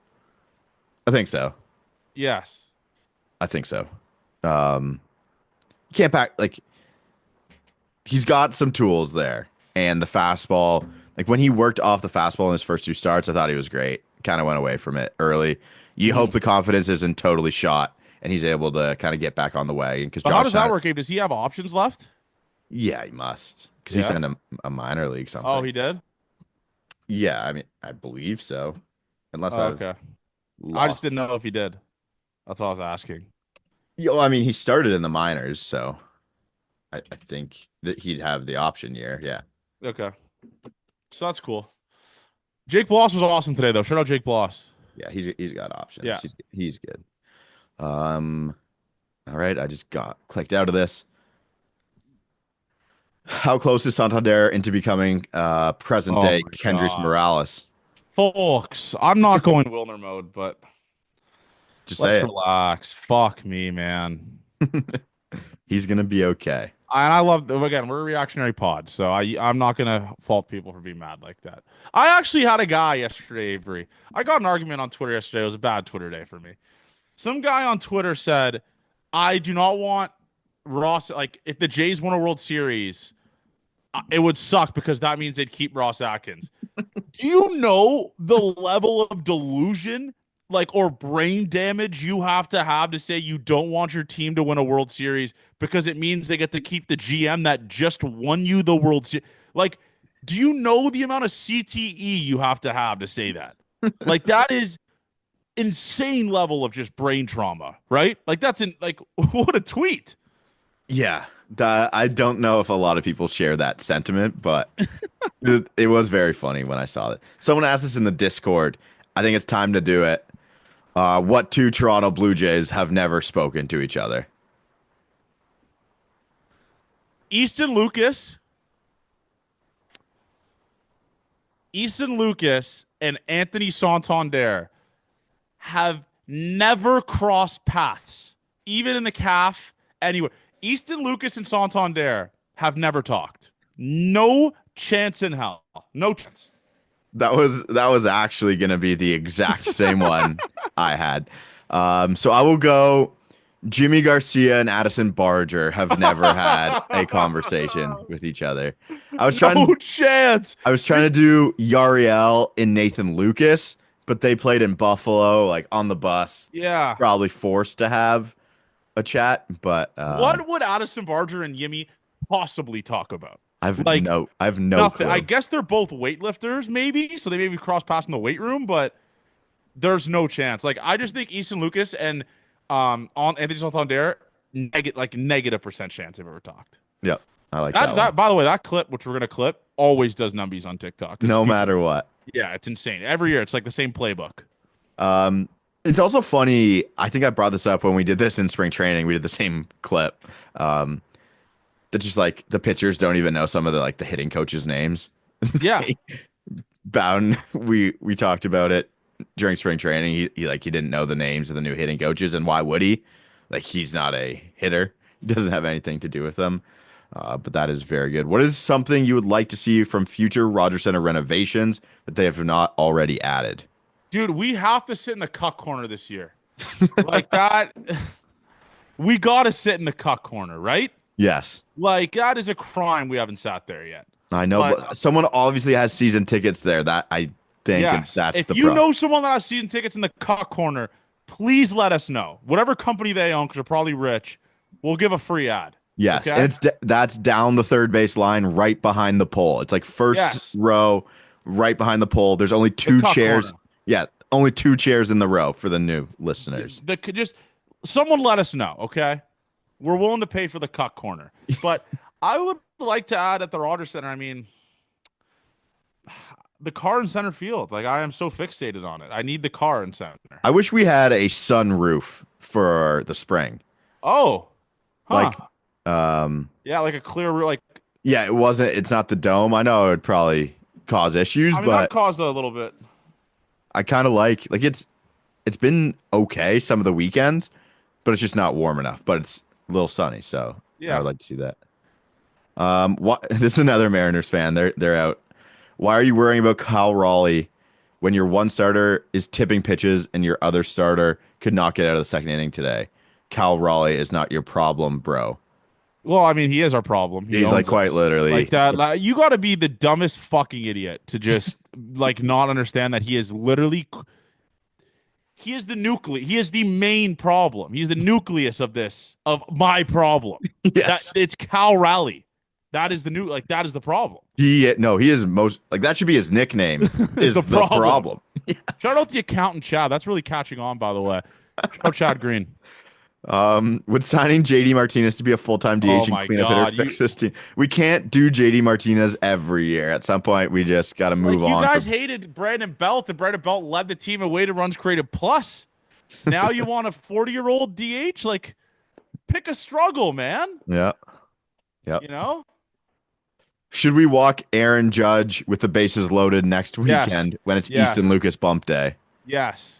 I think so. Yes. I think so. You can't pack like he's got some tools there, and the fastball. Like when he worked off the fastball in his first two starts, I thought he was great. Kind of went away from it early. You hope the confidence isn't totally shot, and he's able to kind of get back on the wagon. Because how does that work, Abe? Does he have options left? Yeah, he must. Because he's in a minor league something. Oh, he did. Yeah, I mean, I believe so. Unless okay. I just didn't know if he did. That's all I was asking. Yo, I mean, he started in the minors, so I think that he'd have the option year. Yeah. Okay. So that's cool. Jake Bloss was awesome today, though. Shout out Jake Bloss. Yeah, he's got options. Yeah, he's good. All right, I just got clicked out of this. How close is Santander into becoming present day Kendrys Morales? Folks, I'm not going Wilner mode, but just let's relax. Fuck me, man. He's gonna be okay. And I love, again, we're a reactionary pod, so I'm not gonna fault people for being mad like that. I actually had a guy yesterday, Avery. I got an argument on Twitter yesterday. It was a bad Twitter day for me. Some guy on Twitter said, I do not want Ross, like, if the Jays won a World Series, it would suck because that means they'd keep Ross Atkins. Do you know the level of delusion, like, or brain damage you have to say you don't want your team to win a World Series because it means they get to keep the GM that just won you the World Series? Like, do you know the amount of CTE you have to say that? Like, that is insane level of just brain trauma, right? Like, what a tweet. Yeah, I don't know if a lot of people share that sentiment, but it was very funny when I saw it. Someone asked us in the Discord. I think it's time to do it. What two Toronto Blue Jays have never spoken to each other? Easton Lucas and Anthony Santander have never crossed paths, even in the CAF, anywhere. Easton Lucas and Santander have never talked. No chance in hell. No chance. That was actually going to be the exact same one I had. So I will go. Jimmy Garcia and Addison Barger have never had a conversation with each other. No chance. I was trying to do Yariel and Nathan Lucas, but they played in Buffalo, like on the bus. Yeah, probably forced to have a chat. But what would Addison Barger and Yimmy possibly talk about? I have no nothing. clue. I guess they're both weightlifters, maybe, so they maybe cross paths in the weight room, but there's no chance. Like, I just think Easton Lucas and on Anthony Santander -% chance they've ever talked. Yep, I like that. By the way, that clip, which we're gonna clip, always does numbies on TikTok. No matter what. Yeah, it's insane. Every year, it's like the same playbook. It's also funny. I think I brought this up when we did this in spring training. We did the same clip. That just like the pitchers don't even know some of the hitting coaches' names. Yeah. Bowden, we talked about it during spring training. He didn't know the names of the new hitting coaches, and why would he? Like, he's not a hitter. He doesn't have anything to do with them. But that is very good. What is something you would like to see from future Rogers Center renovations that they have not already added? Dude, we have to sit in the cuck corner this year. Like that. We got to sit in the cuck corner, right? Yes. Like, that is a crime we haven't sat there yet. I know, but someone obviously has season tickets there. That I think that's the problem. If you know someone that has season tickets in the cuck corner, Please let us know. Whatever company they own, because they're probably rich, we'll give a free ad. Yes, and Okay? that's down the third base line, right behind the pole. It's like first Yes. row, right behind the pole. There's only The two cut chairs. corner. Yeah, only two chairs in the row for the new listeners. Just someone let us know, okay? We're willing to pay for the cut corner. But I would like to add at the Rogers Center, I mean, the car in center field. Like, I am so fixated on it. I need the car in center. I wish we had a sunroof for the spring. Oh, huh. Like, um, Yeah, like a clear, like, yeah, it wasn't. It's not the dome. I know it would probably cause issues, I mean, that but caused a little bit. I kind of like it's been okay some of the weekends, but it's just not warm enough. But it's a little sunny, so I Yeah. would like to see that. What this is another Mariners fan. They're out. Why are you worrying about Kyle Raleigh when your one starter is tipping pitches and your other starter could not get out of the second inning today? Kyle Raleigh is not your problem, bro. Well, I mean, he is our problem. He He's like owns quite us. literally. Like that. Like, you got to be the dumbest fucking idiot to just like not understand that he is literally. He is the nucleus. He is the main problem. He is the nucleus of this of my problem. That Yes. it's Cal Raleigh. That is the new. Like that is the problem. He no, he is most like that should be his nickname is the the problem. problem. Shout out the accountant Chad. That's really catching on, by the way. Shout out Chad Green. Would signing JD Martinez to be a full-time Oh DH and my cleanup God, hitter fix this team? We can't do JD Martinez every year. At some point, we just got to move Like, you on. guys hated Brandon Belt, and Brandon Belt led the team in weighted runs created plus. Now you want a 40-year-old DH? Like, pick a struggle, man. Yeah. Yep. You know? Should we walk Aaron Judge with the bases loaded next Yes. weekend when it's Yes. Easton Lucas bump day? Yes.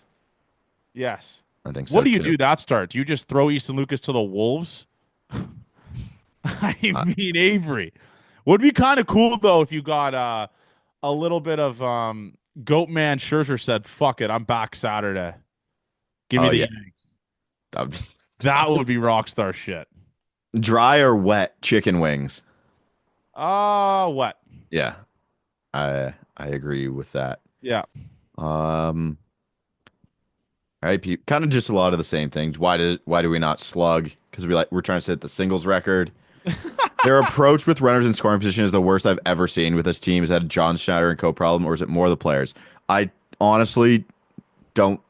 Yes. I think so. What do you too. do that start? Do you just throw Easton Lucas to the Wolves? I mean, Avery. Would be kind of cool, though, if you got a little bit of Goatman Scherzer said, fuck it, I'm back Saturday. Give me Oh, the yeah. innings. That'd That would be rock star shit. be- Dry or wet chicken wings? What? Yeah, I agree with that. Yeah. All right, kind of just a lot of the same things. Why do we not slug? Because we're trying to set the singles record. Their approach with runners in scoring position is the worst I've ever seen with this team. Is that a John Schneider and co problem, or is it more the players? I honestly don't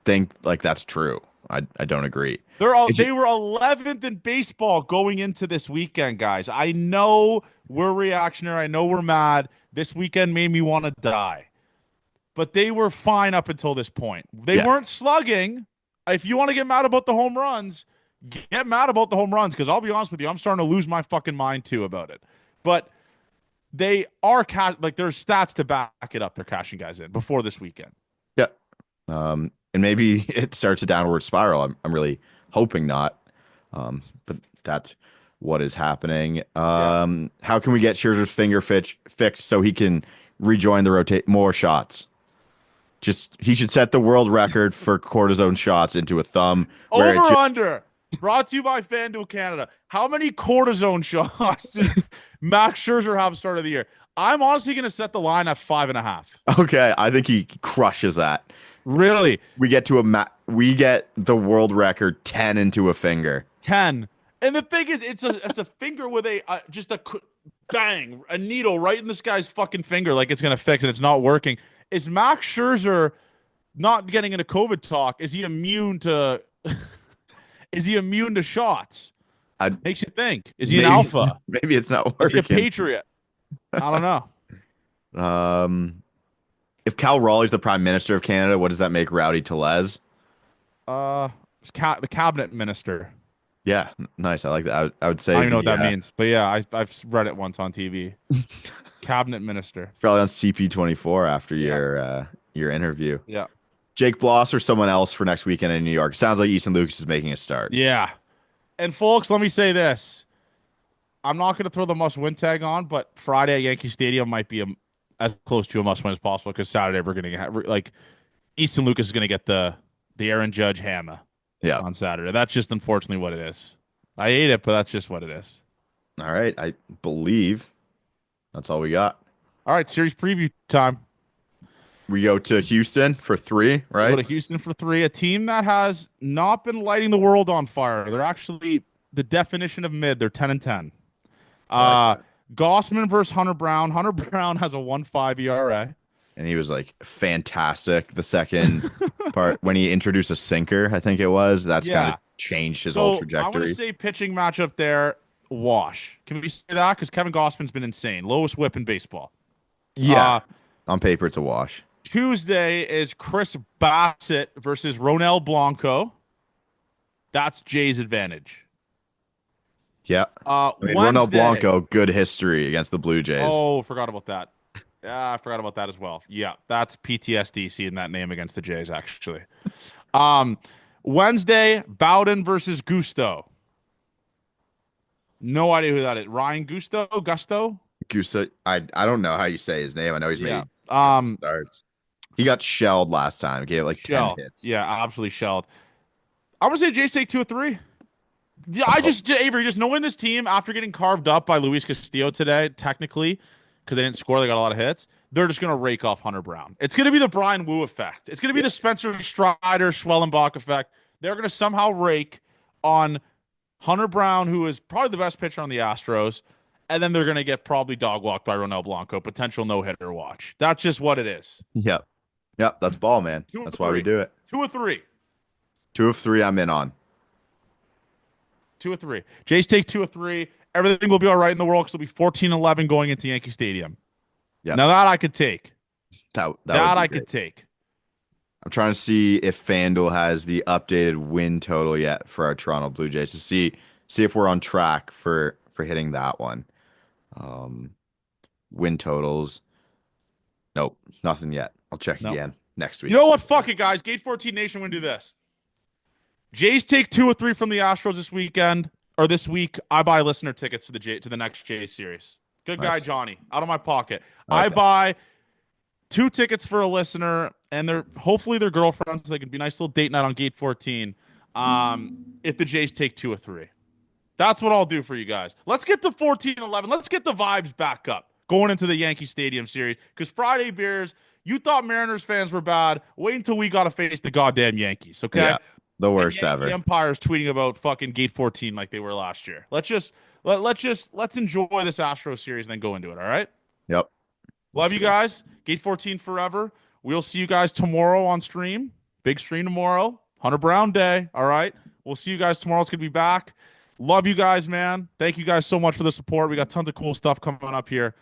think like that's true. I don't agree. They were 11th in baseball going into this weekend, guys. I know we're reactionary. I know we're mad. This weekend made me want to die. But they were fine up until this point. They weren't slugging. If you want to get mad about the home runs, get mad about the home runs, because I'll be honest with you, I'm starting to lose my fucking mind too about it. But they are like, there's stats to back it up. They're cashing guys in before this weekend. Yeah. And maybe it starts a downward spiral. I'm really hoping not. But that's what is happening. How can we get Scherzer's finger fixed so he can rejoin the rotate more shots? He should set the world record for cortisone shots into a thumb. Over under. Brought to you by FanDuel Canada. How many cortisone shots does Max Scherzer have start of the year? I'm honestly going to set the line at 5.5. Okay, I think he crushes that. Really? We get the world record 10 into a finger. 10. And the thing is, it's a finger with just a bang, a needle right in this guy's fucking finger, like it's going to fix it. It's not working. Is Max Scherzer not getting into COVID talk? Is he immune to? Is he immune to shots? Makes you think. Is he an alpha? Maybe it's not working. Is he a patriot? I don't know. If Cal Raleigh's the Prime Minister of Canada, what does that make Rowdy Tellez? The cabinet minister. Yeah, nice. I like that. I would say I don't even know what that means, but yeah, I've read it once on TV. Cabinet minister. Probably on CP24 after your interview. Yeah. Jake Bloss or someone else for next weekend in New York. Sounds like Easton Lucas is making a start. Yeah. And folks, let me say this. I'm not going to throw the must-win tag on, but Friday at Yankee Stadium might be as close to a must-win as possible, because Saturday we're going to get Easton Lucas is going to get the Aaron Judge hammer on Saturday. That's just unfortunately what it is. I hate it, but that's just what it is. All right. I believe that's all we got. All right, series preview time. We go to Houston for 3, We go right? to Houston for 3, a team that has not been lighting the world on fire. They're actually the definition of mid. They're 10-10. I like Uh, that. Gossman versus Hunter Brown. Hunter Brown has a 1.5 ERA. And he was like fantastic the second part when he introduced a sinker, I think it was. That's kind of Yeah. changed his whole So I'm gonna trajectory. say pitching matchup there, wash. Can we say that? Because Kevin Gossman's been insane, lowest WHIP in baseball. Yeah, Uh, on paper it's a wash. Tuesday is Chris Bassett versus Ronel Blanco. That's Jay's advantage. Yeah. I mean, Ronald Wednesday. Blanco, good history against the Blue Jays. Oh, forgot about that. Yeah, I forgot about that as well. Yeah, that's PTSD seeing that name against the Jays, actually. Um, Wednesday, Bowden versus Gusto. No idea who that is. Ryan Gusto? Gusto? Gusa, I don't know how you say his name. I know he's Yeah. made a couple starts. He got shelled last time. Gave like 10 Shell. hits. Yeah, absolutely shelled. I'm gonna say Jays take 2 or 3. Yeah, Oh, Avery, just knowing this team after getting carved up by Luis Castillo today, technically, because they didn't score, they got a lot of hits. They're just gonna rake off Hunter Brown. It's gonna be the Brian Wu effect. It's gonna be yeah. the Spencer Strider Schwellenbach effect. They're gonna somehow rake on Hunter Brown, who is probably the best pitcher on the Astros, and then they're gonna get probably dog walked by Ronel Blanco, potential no hitter watch. That's just what it is. Yep. Yep. That's ball, man. Two or That's why we three. do it. 2 or 3. 2 of 3 I'm in on. 2 or 3. Jays take 2 or 3. Everything will be all right in the world because it'll be 14-11 going into Yankee Stadium. Yep. Now that I could take. That would That be I great. could take. I'm trying to see if FanDuel has the updated win total yet for our Toronto Blue Jays to see if we're on track for hitting that one. Um, win totals. Nope, nothing yet. I'll check No. again next You week. know what? Fuck it, guys. Gate 14 Nation, we're going to do this. Jays take 2 or 3 from the Astros this weekend or this week. I buy listener tickets to the next Jays series. Good guy, Nice. Johnny. Out of my pocket. I like I that. buy 2 tickets for a listener, and they're hopefully their girlfriends. So they can be a nice little date night on Gate 14. If the Jays take 2 or 3. That's what I'll do for you guys. Let's get to 14-11. Let's get the vibes back up going into the Yankee Stadium series. Because Friday beers, you thought Mariners fans were bad. Wait until we got to face the goddamn Yankees, okay? Yeah, the And worst Yankee ever. Empire's tweeting about fucking Gate 14 like they were last year. Let's enjoy this Astros series and then go into it, all right? Yep. Love you guys. Gate 14 forever. We'll see you guys tomorrow on stream. Big stream tomorrow. Hunter Brown Day. All right. We'll see you guys tomorrow. It's going to be back. Love you guys, man. Thank you guys so much for the support. We got tons of cool stuff coming up here.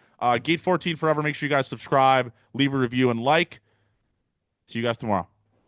Gate 14 forever. Make sure you guys subscribe, leave a review, and like. See you guys tomorrow.